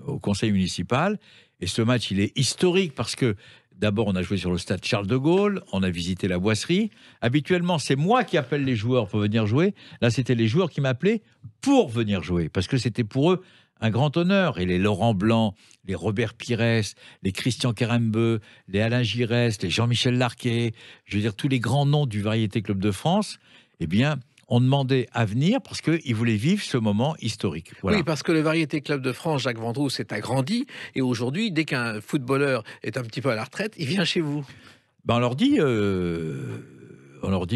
au conseil municipal. Et ce match, il est historique parce que d'abord, on a joué sur le stade Charles de Gaulle, on a visité la Boisserie. Habituellement, c'est moi qui appelle les joueurs pour venir jouer. Là, c'était les joueurs qui m'appelaient pour venir jouer, parce que c'était pour eux un grand honneur. Et les Laurent Blanc, les Robert Pires, les Christian Kerembeu, les Alain Giresse, les Jean-Michel Larquet, je veux dire, tous les grands noms du Variété Club de France, eh bien, on demandait à venir parce qu'ils voulaient vivre ce moment historique. Voilà.
Oui, parce que le Variété Club de France, Jacques Vendroux, s'est agrandi. Et aujourd'hui, dès qu'un footballeur est un petit peu à la retraite, il vient chez vous.
Ben on leur dit,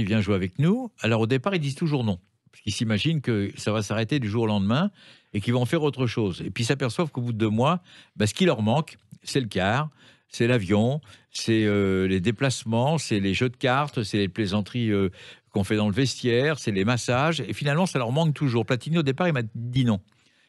viens jouer avec nous. Alors au départ, ils disent toujours non. Parce qu'ils s'imaginent que ça va s'arrêter du jour au lendemain et qu'ils vont faire autre chose. Et puis ils s'aperçoivent qu'au bout de 2 mois, ce qui leur manque, c'est le car, c'est l'avion, c'est les déplacements, c'est les jeux de cartes, c'est les plaisanteries qu'on fait dans le vestiaire, c'est les massages, et finalement, ça leur manque toujours. Platini, au départ, il m'a dit non.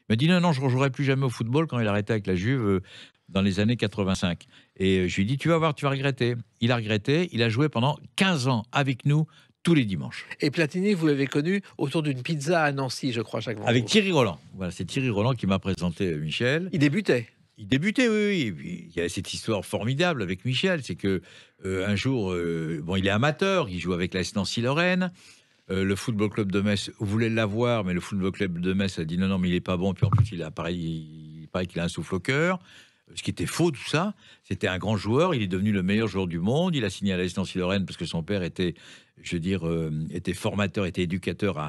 Il m'a dit non, je ne rejouerai plus jamais au football quand il a arrêté avec la Juve dans les années 85. Et je lui ai dit, tu vas voir, tu vas regretter. Il a regretté, il a joué pendant 15 ans avec nous, tous les dimanches.
Et Platini, vous l'avez connu autour d'une pizza à Nancy, je crois, Jacques Vendroux.
Avec Thierry Roland. Voilà, c'est Thierry Roland qui m'a présenté Michel.
Il débutait.
Il débutait, oui. Il y a cette histoire formidable avec Michel, c'est que un jour, il est amateur, il joue avec l'AS Nancy-Lorraine. Le football club de Metz voulait l'avoir, mais le football club de Metz a dit non, mais il est pas bon. Puis en plus, il paraît qu'il a un souffle au cœur. Ce qui était faux, tout ça. C'était un grand joueur. Il est devenu le meilleur joueur du monde. Il a signé à l'AS Nancy-Lorraine parce que son père était, était formateur, était éducateur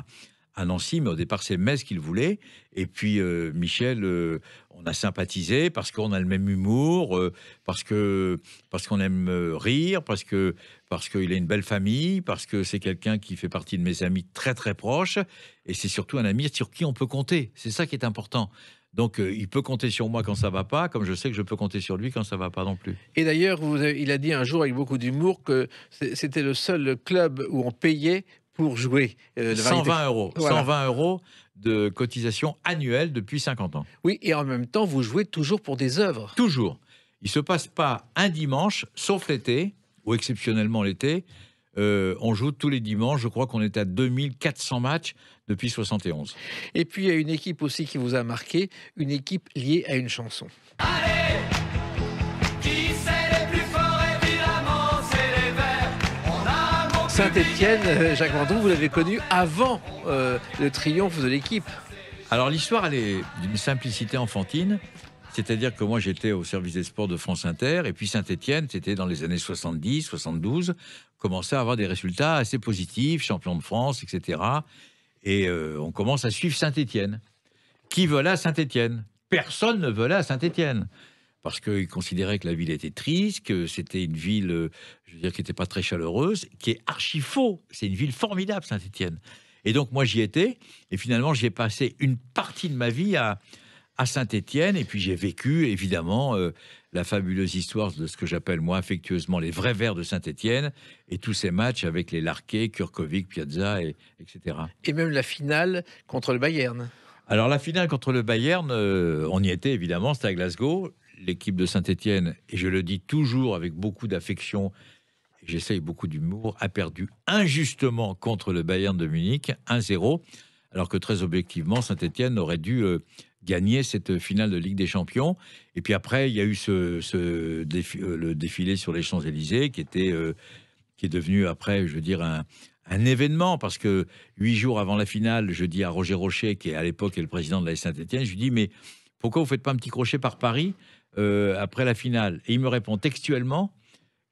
à Nancy, mais au départ, c'est Metz qu'il voulait. Et puis, Michel, on a sympathisé parce qu'on a le même humour, parce qu'on aime rire, parce qu'il a une belle famille, parce que c'est quelqu'un qui fait partie de mes amis très, très proches. Et c'est surtout un ami sur qui on peut compter. C'est ça qui est important. Donc, il peut compter sur moi quand ça va pas, comme je sais que je peux compter sur lui quand ça va pas non plus.
Et d'ailleurs, il a dit un jour avec beaucoup d'humour que c'était le seul club où on payait pour jouer.
120 euros.
Voilà.
120 euros de cotisation annuelle depuis 50 ans.
Oui, et en même temps, vous jouez toujours pour des œuvres.
Toujours. Il ne se passe pas un dimanche, sauf l'été, ou exceptionnellement l'été. On joue tous les dimanches. Je crois qu'on est à 2400 matchs depuis 71.
Et puis, il y a une équipe aussi qui vous a marqué, une équipe liée à une chanson.
Allez, qui c'est les plus forts? Évidemment, c'est les Verts. On a un bon
Saint-Étienne, Jacques Vendroux, vous l'avez connu avant le triomphe de l'équipe.
Alors l'histoire, elle est d'une simplicité enfantine. C'est-à-dire que moi, j'étais au service des sports de France Inter, et puis Saint-Étienne, c'était dans les années 70, 72, commençait à avoir des résultats assez positifs, champion de France, etc. Et on commence à suivre Saint-Étienne. Qui veut aller à Saint-Étienne? Personne ne veut aller à Saint-Étienne. Parce qu'ils considéraient que la ville était triste, que c'était une ville, je veux dire, qui n'était pas très chaleureuse, qui est archi faux. C'est une ville formidable, Saint-Étienne. Et donc, moi, j'y étais, et finalement, j'ai passé une partie de ma vie à Saint-Étienne, et puis j'ai vécu, évidemment, la fabuleuse histoire de ce que j'appelle, moi, affectueusement, les vrais Verts de Saint-Étienne, et tous ces matchs avec les Larquet, Kurkovic, Piazza, etc.
Et même la finale contre le Bayern.
Alors, la finale contre le Bayern, on y était, évidemment, c'était à Glasgow. L'équipe de Saint-Étienne, et je le dis toujours avec beaucoup d'affection, et j'essaye beaucoup d'humour, a perdu injustement contre le Bayern de Munich, 1-0, alors que très objectivement, Saint-Étienne aurait dû gagner cette finale de Ligue des Champions. Et puis après, il y a eu le défilé sur les Champs-Élysées, qui est devenu après, je veux dire, un événement, parce que 8 jours avant la finale, je dis à Roger Rocher, qui à l'époque est le président de la Saint-Étienne, je lui dis, mais pourquoi vous ne faites pas un petit crochet par Paris après la finale? Et il me répond textuellement,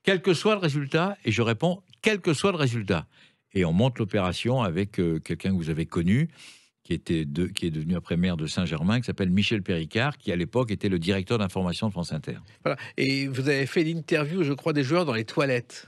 quel que soit le résultat, et je réponds, quel que soit le résultat. Et on monte l'opération avec quelqu'un que vous avez connu, qui est devenu après maire de Saint-Germain, qui s'appelle Michel Péricard, qui à l'époque était le directeur d'information de France Inter.
Voilà. Et vous avez fait l'interview, je crois, des joueurs dans les toilettes.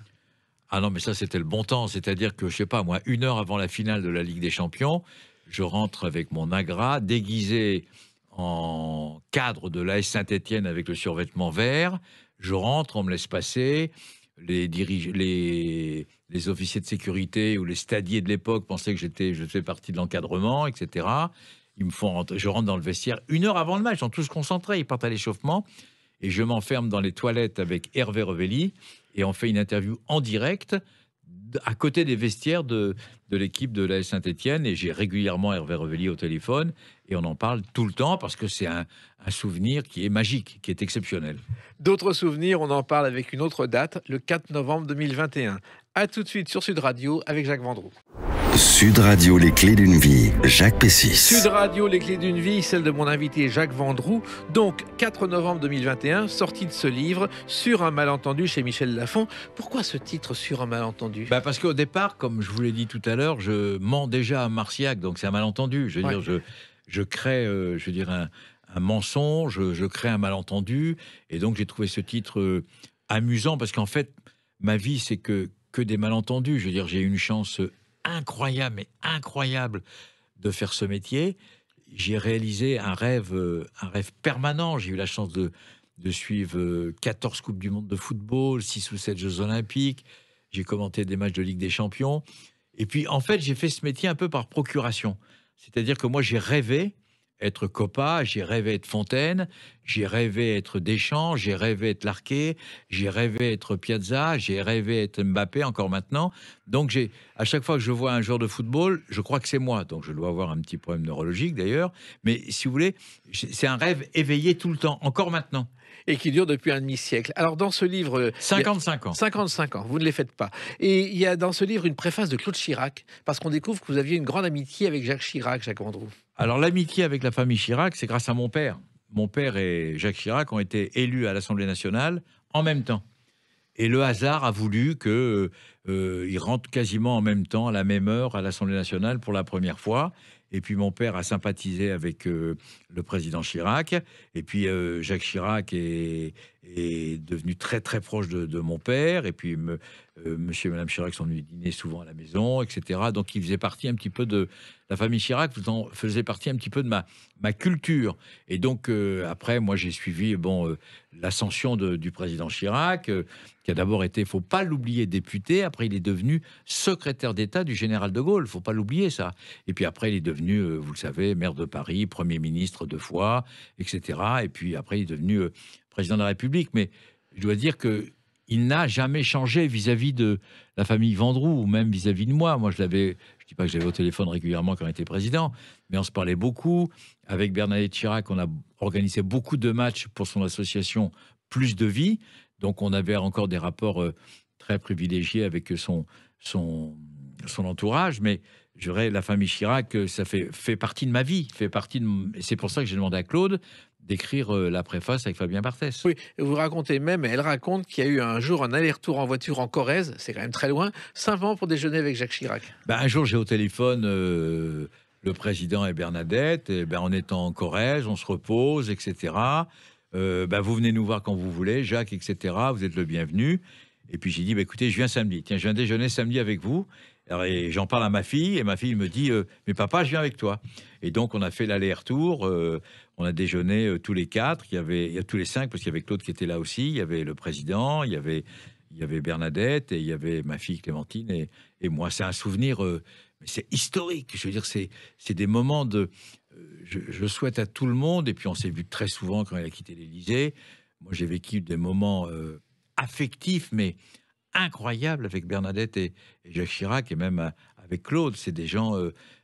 Ah non, mais ça, c'était le bon temps. C'est-à-dire que, je sais pas, moi, 1 heure avant la finale de la Ligue des Champions, je rentre avec mon agra, déguisé en cadre de l'AS Saint-Étienne avec le survêtement vert. Je rentre, on me laisse passer. les officiers de sécurité ou les stadiers de l'époque pensaient que je faisais partie de l'encadrement, etc. Ils me font rentrer, je rentre dans le vestiaire 1 heure avant le match, ils sont tous concentrés, ils partent à l'échauffement, et je m'enferme dans les toilettes avec Hervé Revelli, et on fait une interview en direct à côté des vestiaires de l'équipe de l'AS Saint-Étienne, et j'ai régulièrement Hervé Revelli au téléphone, et on en parle tout le temps parce que c'est un souvenir qui est magique, qui est exceptionnel.
D'autres souvenirs, on en parle avec une autre date, le 4 novembre 2021. A tout de suite sur Sud Radio avec Jacques Vendroux.
Sud Radio, les clés d'une vie, Jacques Pessis.
Sud Radio, les clés d'une vie, celle de mon invité Jacques Vendroux. Donc, 4 novembre 2021, sortie de ce livre, Sur un malentendu chez Michel Lafon. Pourquoi ce titre, Sur un malentendu ?
Parce qu'au départ, comme je vous l'ai dit tout à l'heure, je mens déjà à Marciac, donc c'est un malentendu. Je veux dire, je crée, un mensonge, je crée un malentendu, et donc j'ai trouvé ce titre amusant, parce qu'en fait, ma vie, c'est que des malentendus. Je veux dire, j'ai eu une chance incroyable, mais incroyable de faire ce métier. J'ai réalisé un rêve permanent. J'ai eu la chance de suivre 14 Coupes du Monde de football, 6 ou 7 Jeux Olympiques. J'ai commenté des matchs de Ligue des Champions. Et puis, en fait, j'ai fait ce métier un peu par procuration. C'est-à-dire que moi, j'ai rêvé être Coppa, j'ai rêvé être Fontaine, j'ai rêvé être Deschamps, j'ai rêvé être Larquet, j'ai rêvé être Piazza, j'ai rêvé être Mbappé, encore maintenant. Donc, à chaque fois que je vois un joueur de football, je crois que c'est moi. Donc, je dois avoir un petit problème neurologique, d'ailleurs. Mais si vous voulez, c'est un rêve éveillé tout le temps, encore maintenant.
Et qui dure depuis un demi-siècle. Alors, dans ce livre...
55 ans.
55 ans, vous ne les faites pas. Et il y a dans ce livre une préface de Claude Chirac, parce qu'on découvre que vous aviez une grande amitié avec Jacques Chirac, Jacques Vendroux.
Alors, l'amitié avec la famille Chirac, c'est grâce à mon père. Mon père et Jacques Chirac ont été élus à l'Assemblée nationale en même temps. Et le hasard a voulu qu'ils rentrent quasiment en même temps, à la même heure, à l'Assemblée nationale pour la première fois. Et puis mon père a sympathisé avec le président Chirac. Et puis Jacques Chirac est devenu très très proche de mon père. Et puis monsieur et madame Chirac sont venus dîner souvent à la maison, etc. Donc il faisait partie un petit peu de la famille Chirac, faisait partie un petit peu de ma culture. Et donc après, moi j'ai suivi l'ascension du président Chirac, qui a d'abord été, faut pas l'oublier, député. Après il est devenu secrétaire d'État du général de Gaulle. Faut pas l'oublier ça. Et puis après il est devenu, vous le savez, maire de Paris, Premier ministre 2 fois, etc. Et puis après il est devenu président de la République. Mais je dois dire que il n'a jamais changé vis-à-vis de la famille Vendroux, ou même vis-à-vis de moi. Moi, je dis pas que j'avais au téléphone régulièrement quand il était président, mais on se parlait beaucoup. Avec Bernadette Chirac, on a organisé beaucoup de matchs pour son association Plus de Vie. Donc, on avait encore des rapports très privilégiés avec son entourage. Mais je dirais, la famille Chirac, ça fait partie de ma vie. Et c'est pour ça que j'ai demandé à Claude d'écrire la préface avec Fabien Barthès.
Oui, et vous racontez même, elle raconte qu'il y a eu un jour un aller-retour en voiture en Corrèze, c'est quand même très loin, simplement pour déjeuner avec Jacques Chirac.
Un jour, j'ai au téléphone le président et Bernadette, et on est en Corrèze, on se repose, etc. Vous venez nous voir quand vous voulez, Jacques, etc. Vous êtes le bienvenu. Et puis j'ai dit, écoutez, je viens samedi. Tiens, je viens déjeuner samedi avec vous. Alors, et j'en parle à ma fille, et ma fille me dit, mais papa, je viens avec toi. Et donc, on a fait l'aller-retour. On a déjeuné tous les 4. Il y a tous les 5, parce qu'il y avait Claude qui était là aussi. Il y avait le président, il y avait Bernadette, et il y avait ma fille Clémentine et moi. C'est un souvenir, mais c'est historique. Je veux dire, c'est des moments de... Je souhaite à tout le monde, et puis on s'est vu très souvent quand il a quitté l'Élysée. Moi, j'ai vécu des moments affectifs, mais incroyables avec Bernadette et Jacques Chirac, et même avec Claude. C'est des gens...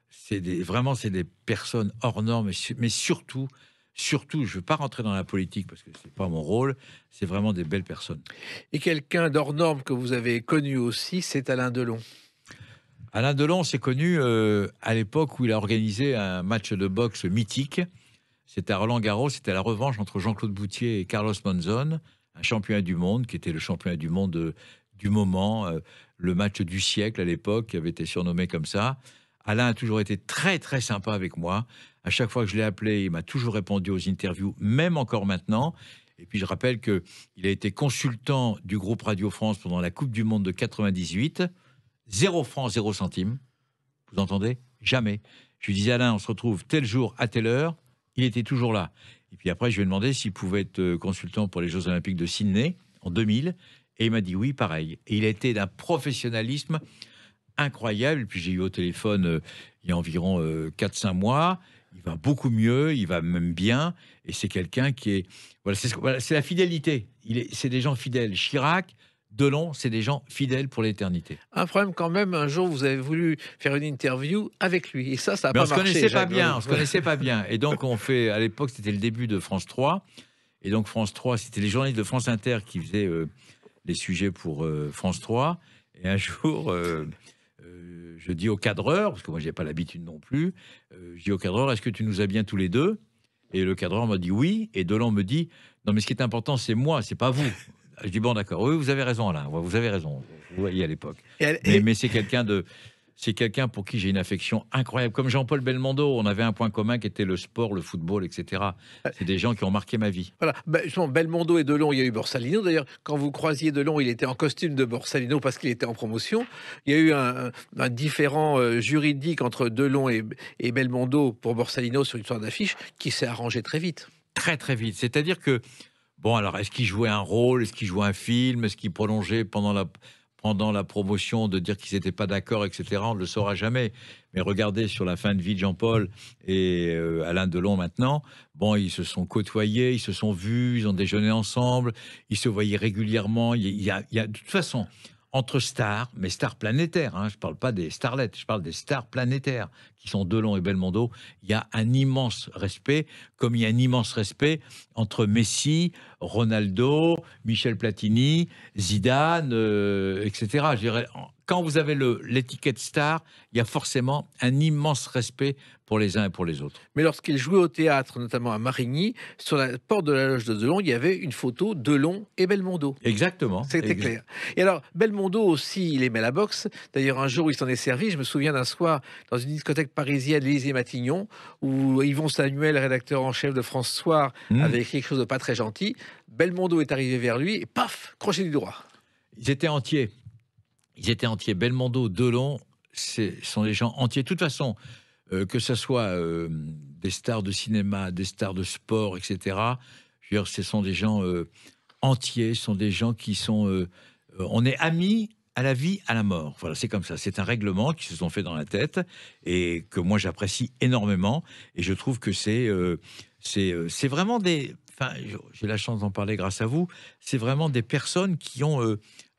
c'est des personnes hors normes, mais surtout, je ne veux pas rentrer dans la politique parce que c'est pas mon rôle, c'est vraiment des belles personnes.
Et quelqu'un d'hors norme que vous avez connu aussi, c'est Alain Delon.
Alain Delon s'est connu à l'époque où il a organisé un match de boxe mythique. C'était à Roland-Garros, c'était la revanche entre Jean-Claude Boutier et Carlos Monzon, un championnat du monde qui était le championnat du monde du moment, le match du siècle à l'époque, qui avait été surnommé comme ça. Alain a toujours été très, très sympa avec moi. À chaque fois que je l'ai appelé, il m'a toujours répondu aux interviews, même encore maintenant. Et puis, je rappelle qu'il a été consultant du groupe Radio France pendant la Coupe du Monde de 98. 0 francs, 0 centimes. Vous entendez? Jamais. Je lui disais, Alain, on se retrouve tel jour, à telle heure. Il était toujours là. Et puis après, je lui ai demandé s'il pouvait être consultant pour les Jeux Olympiques de Sydney en 2000. Et il m'a dit oui, pareil. Et il a été d'un professionnalisme incroyable. Et puis j'ai eu au téléphone il y a environ 4-5 mois. Il va beaucoup mieux, il va même bien. Et c'est quelqu'un qui est... Voilà, c'est la fidélité. C'est des gens fidèles. Chirac, Delon, c'est des gens fidèles pour l'éternité.
Un problème quand même, un jour, vous avez voulu faire une interview avec lui. Et ça n'a
Mais
pas
on se
marché.
connaissait pas
Jacques
bien,
Vendroux.
on se connaissait pas bien. Et donc à l'époque, c'était le début de France 3. Et donc France 3, c'était les journalistes de France Inter qui faisaient les sujets pour France 3. Et un jour, je dis au cadreur, parce que moi j'ai pas l'habitude non plus, je dis au cadreur, est-ce que tu nous as bien tous les deux? Et le cadreur m'a dit oui. Et Delon me dit, non mais ce qui est important, c'est moi, c'est pas vous. Je dis bon d'accord, oui vous avez raison Alain, vous avez raison. Vous voyez à l'époque. Mais c'est quelqu'un pour qui j'ai une affection incroyable. Comme Jean-Paul Belmondo, on avait un point commun qui était le sport, le football, etc. C'est des gens qui ont marqué ma vie.
Voilà, justement, Belmondo et Delon, il y a eu Borsalino. D'ailleurs, quand vous croisiez Delon, il était en costume de Borsalino parce qu'il était en promotion. Il y a eu un différend juridique entre Delon et Belmondo pour Borsalino sur une histoire d'affiche qui s'est arrangé très vite.
Très, très vite. C'est-à-dire que, bon, alors, est-ce qu'il jouait un rôle? Est-ce qu'il jouait un film? Est-ce qu'il prolongeait pendant la promotion de dire qu'ils n'étaient pas d'accord, etc. On ne le saura jamais. Mais regardez sur la fin de vie de Jean-Paul et Alain Delon maintenant, bon, ils se sont côtoyés, ils se sont vus, ils ont déjeuné ensemble, ils se voyaient régulièrement. Il y a de toute façon, entre stars, mais stars planétaires, hein, je ne parle pas des starlettes, je parle des stars planétaires, qui sont Delon et Belmondo, il y a un immense respect, comme il y a un immense respect entre Messi, Ronaldo, Michel Platini, Zidane, etc. Je dirais, quand vous avez l'étiquette star, il y a forcément un immense respect pour les uns et pour les autres.
Mais lorsqu'il jouait au théâtre, notamment à Marigny, sur la porte de la loge de Delon, il y avait une photo Delon et Belmondo.
Exactement.
C'était clair. Et alors, Belmondo aussi, il aimait la boxe. D'ailleurs, un jour, il s'en est servi. Je me souviens d'un soir, dans une discothèque parisienne, l'Élysée-Matignon, où Yvon Samuel, rédacteur en chef de France Soir, avait écrit quelque chose de pas très gentil. Belmondo est arrivé vers lui et paf, crochet du droit.
Ils étaient entiers. Belmondo, Delon, sont des gens entiers. De toute façon, que ce soit des stars de cinéma, des stars de sport, etc. Je veux dire, ce sont des gens entiers, ce sont des gens qui sont... on est amis à la vie, à la mort. Voilà, c'est comme ça. C'est un règlement qui se sont fait dans la tête et que moi, j'apprécie énormément. Et je trouve que c'est vraiment des... Enfin, j'ai la chance d'en parler grâce à vous. C'est vraiment des personnes qui ont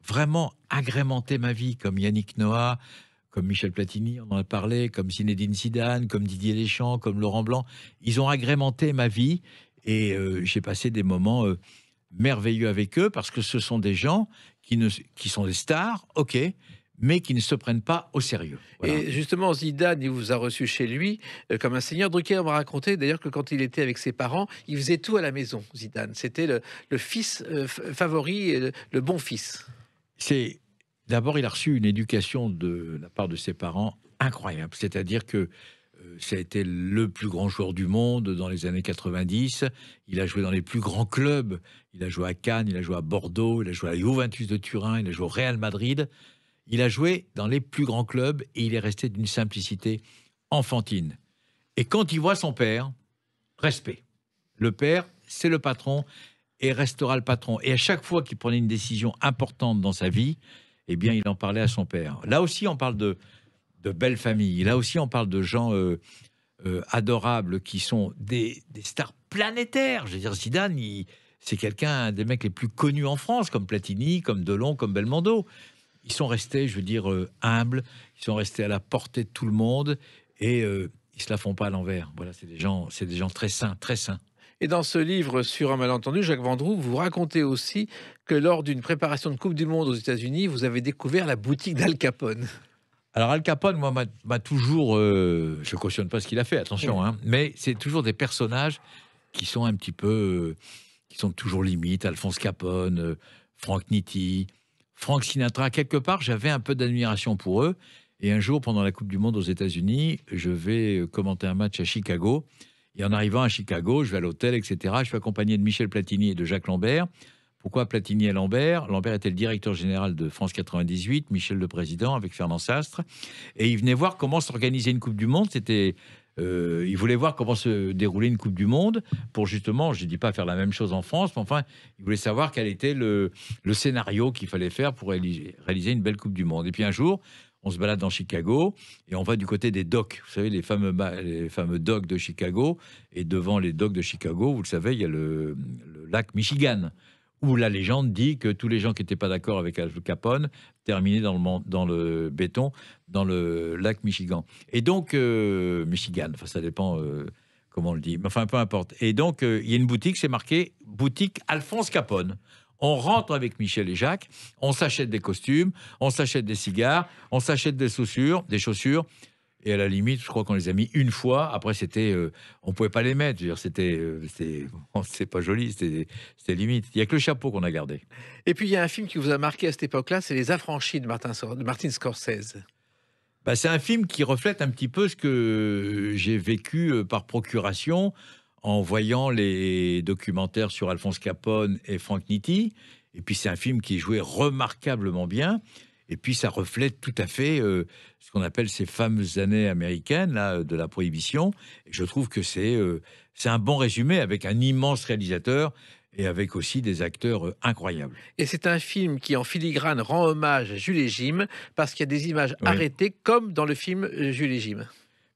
vraiment agrémenté ma vie, comme Yannick Noah, comme Michel Platini, on en a parlé, comme Zinedine Zidane, comme Didier Deschamps, comme Laurent Blanc. Ils ont agrémenté ma vie et j'ai passé des moments merveilleux avec eux parce que ce sont des gens qui sont des stars, ok, mais qui ne se prennent pas au sérieux. Voilà.
Et justement, Zidane, il vous a reçu chez lui comme un seigneur. Drucker m'a raconté d'ailleurs que quand il était avec ses parents, il faisait tout à la maison, Zidane. C'était le fils favori, le bon fils.
D'abord, il a reçu une éducation de la part de ses parents incroyable. C'est-à-dire que ça a été le plus grand joueur du monde dans les années 90. Il a joué dans les plus grands clubs. Il a joué à Cannes, il a joué à Bordeaux, il a joué à la Juventus de Turin, il a joué au Real Madrid. Il a joué dans les plus grands clubs et il est resté d'une simplicité enfantine. Et quand il voit son père, respect. Le père, c'est le patron et restera le patron. Et à chaque fois qu'il prenait une décision importante dans sa vie, eh bien, il en parlait à son père. Là aussi, on parle de belles familles. Là aussi, on parle de gens adorables qui sont des stars planétaires. Je veux dire, Zidane, c'est un des mecs les plus connus en France, comme Platini, comme Delon, comme Belmondo. Ils sont restés, je veux dire, humbles. Ils sont restés à la portée de tout le monde et ils se la font pas à l'envers. Voilà, c'est des gens très sains, très sains.
Et dans ce livre Sur un malentendu, Jacques Vendroux, vous racontez aussi que lors d'une préparation de Coupe du Monde aux États-Unis, vous avez découvert la boutique d'Al Capone.
Alors Al Capone, moi, m'a toujours... je cautionne pas ce qu'il a fait, attention, hein, mais c'est toujours des personnages qui sont un petit peu... qui sont toujours limites. Alphonse Capone, Frank Nitti, Frank Sinatra. Quelque part, j'avais un peu d'admiration pour eux. Et un jour, pendant la Coupe du Monde aux États-Unis, je vais commenter un match à Chicago. Et en arrivant à Chicago, je vais à l'hôtel, etc. Je suis accompagné de Michel Platini et de Jacques Lambert. Pourquoi Platini et Lambert? Lambert était le directeur général de France 98, Michel le président avec Fernand Sastre. Et il venait voir comment s'organisait une Coupe du Monde. C'était il voulait voir comment se déroulait une Coupe du Monde pour justement, je ne dis pas faire la même chose en France, mais enfin, il voulait savoir quel était le scénario qu'il fallait faire pour réaliser une belle Coupe du Monde. Et puis un jour, on se balade dans Chicago et on va du côté des docks. Vous savez, les fameux docks de Chicago. Et devant les docks de Chicago, vous le savez, il y a le lac Michigan, où la légende dit que tous les gens qui n'étaient pas d'accord avec Al Capone terminaient dans le béton, dans le lac Michigan. Et donc, Michigan, enfin ça dépend comment on le dit, mais enfin peu importe. Et donc, il y a une boutique, c'est marqué « Boutique Alphonse Capone ». On rentre avec Michel et Jacques, on s'achète des costumes, on s'achète des cigares, on s'achète des chaussures. Et à la limite, je crois qu'on les a mis une fois. Après, c'était, on pouvait pas les mettre. Je veux dire, c'est pas joli, c'était limite. Il y a que le chapeau qu'on a gardé.
Et puis il y a un film qui vous a marqué à cette époque-là, c'est Les Affranchis de Martin Scorsese.
Bah, c'est un film qui reflète un petit peu ce que j'ai vécu par procuration en voyant les documentaires sur Alphonse Capone et Frank Nitti. Et puis c'est un film qui est joué remarquablement bien. Et puis ça reflète tout à fait ce qu'on appelle ces fameuses années américaines là, de la Prohibition. Et je trouve que c'est un bon résumé avec un immense réalisateur et avec aussi des acteurs incroyables.
Et c'est un film qui, en filigrane, rend hommage à Jules et Jim, parce qu'il y a des images
Oui.
arrêtées, comme dans le film Jules et Jim.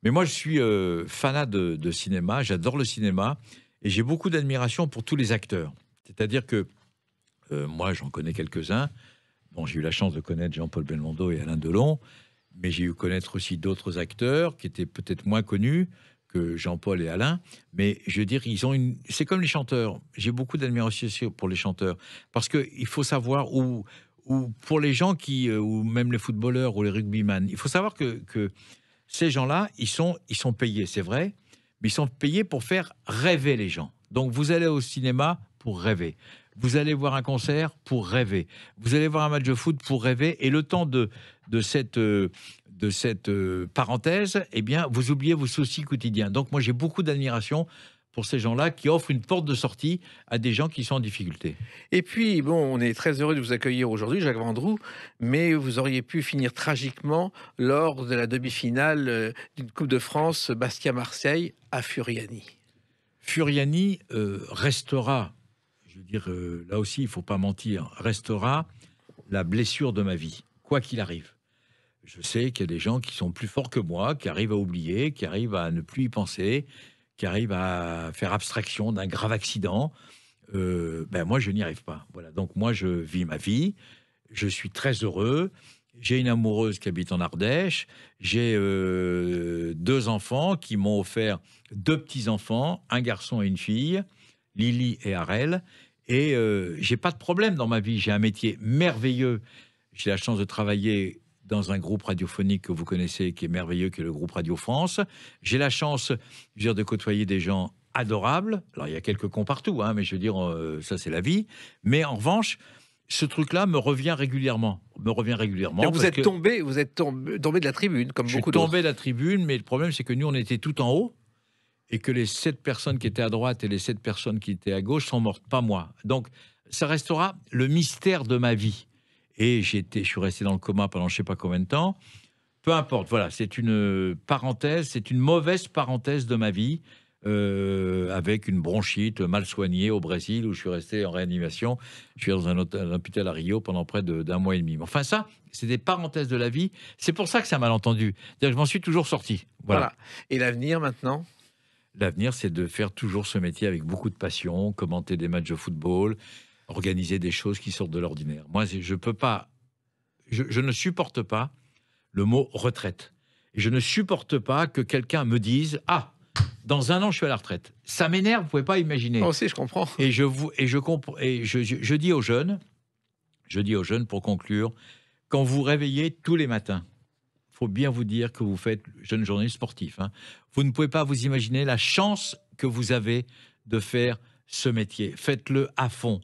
Mais moi, je suis fanat de cinéma, j'adore le cinéma, et j'ai beaucoup d'admiration pour tous les acteurs. C'est-à-dire que moi, j'en connais quelques-uns. Bon, j'ai eu la chance de connaître Jean-Paul Belmondo et Alain Delon, mais j'ai eu connaître aussi d'autres acteurs qui étaient peut-être moins connus que Jean-Paul et Alain. Mais je veux dire, c'est comme les chanteurs. J'ai beaucoup d'admiration pour les chanteurs, parce qu'il faut savoir ou pour les gens ou même les footballeurs ou les rugbyman, il faut savoir que ces gens-là, ils sont payés, c'est vrai, mais ils sont payés pour faire rêver les gens. Donc vous allez au cinéma pour rêver. Vous allez voir un concert pour rêver. Vous allez voir un match de foot pour rêver. Et le temps de cette parenthèse, eh bien, vous oubliez vos soucis quotidiens. Donc moi, j'ai beaucoup d'admiration pour ces gens-là qui offrent une porte de sortie à des gens qui sont en difficulté.
Et puis, bon, on est très heureux de vous accueillir aujourd'hui, Jacques Vendroux, mais vous auriez pu finir tragiquement lors de la demi-finale d'une Coupe de France Bastia-Marseille à Furiani.
Furiani restera, je veux dire, là aussi, il ne faut pas mentir, restera la blessure de ma vie, quoi qu'il arrive. Je sais qu'il y a des gens qui sont plus forts que moi, qui arrivent à oublier, qui arrivent à ne plus y penser, qui arrivent à faire abstraction d'un grave accident. Moi, je n'y arrive pas. Voilà. Donc, moi, je vis ma vie. Je suis très heureux. J'ai une amoureuse qui habite en Ardèche. J'ai 2 enfants qui m'ont offert 2 petits-enfants, un garçon et une fille, Lily et Harel. Et j'ai pas de problème dans ma vie. J'ai un métier merveilleux. J'ai la chance de travailler dans un groupe radiophonique que vous connaissez, qui est merveilleux, qui est le groupe Radio France. J'ai la chance, je veux dire, de côtoyer des gens adorables. Alors, il y a quelques cons partout, hein, mais je veux dire, ça, c'est la vie. Mais en revanche, ce truc-là me revient régulièrement.
Donc vous êtes tombé de la tribune, comme beaucoup d'autres.
Je suis tombé de la tribune, mais le problème, c'est que nous, on était tout en haut, et que les 7 personnes qui étaient à droite et les 7 personnes qui étaient à gauche sont mortes, pas moi. Donc, ça restera le mystère de ma vie. Et je suis resté dans le coma pendant je ne sais pas combien de temps. Peu importe, voilà, c'est une parenthèse, c'est une mauvaise parenthèse de ma vie, avec une bronchite mal soignée au Brésil, où je suis resté en réanimation. Je suis dans un hôpital à Rio pendant près d'1 mois et demi. Enfin, ça, c'est des parenthèses de la vie. C'est pour ça que c'est un malentendu. C'est-à-dire que je m'en suis toujours sorti. Voilà.
Et l'avenir, maintenant ?
L'avenir, c'est de faire toujours ce métier avec beaucoup de passion, commenter des matchs de football, organiser des choses qui sortent de l'ordinaire. Moi, je peux pas, je ne supporte pas le mot retraite. Et je ne supporte pas que quelqu'un me dise « Ah, dans 1 an, je suis à la retraite ». Ça m'énerve, vous pouvez pas imaginer.
Moi aussi, je comprends.
Et je dis aux jeunes, pour conclure, quand vous réveillez tous les matins, il faut bien vous dire que vous faites jeune journaliste sportif. Hein. Vous ne pouvez pas vous imaginer la chance que vous avez de faire ce métier. Faites-le à fond.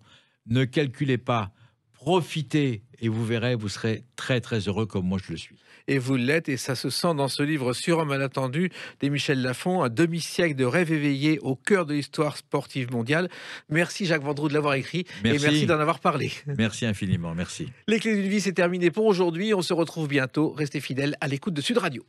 Ne calculez pas, profitez et vous verrez, vous serez très très heureux comme moi je le suis.
Et vous l'êtes, et ça se sent dans ce livre Sur un malentendu de Michel Lafon, un demi-siècle de rêves éveillés au cœur de l'histoire sportive mondiale. Merci Jacques Vendroux de l'avoir écrit,
Merci.
Et merci d'en avoir parlé.
Merci infiniment, merci.
Les clés d'une vie, c'est terminé pour aujourd'hui. On se retrouve bientôt. Restez fidèles à l'écoute de Sud Radio.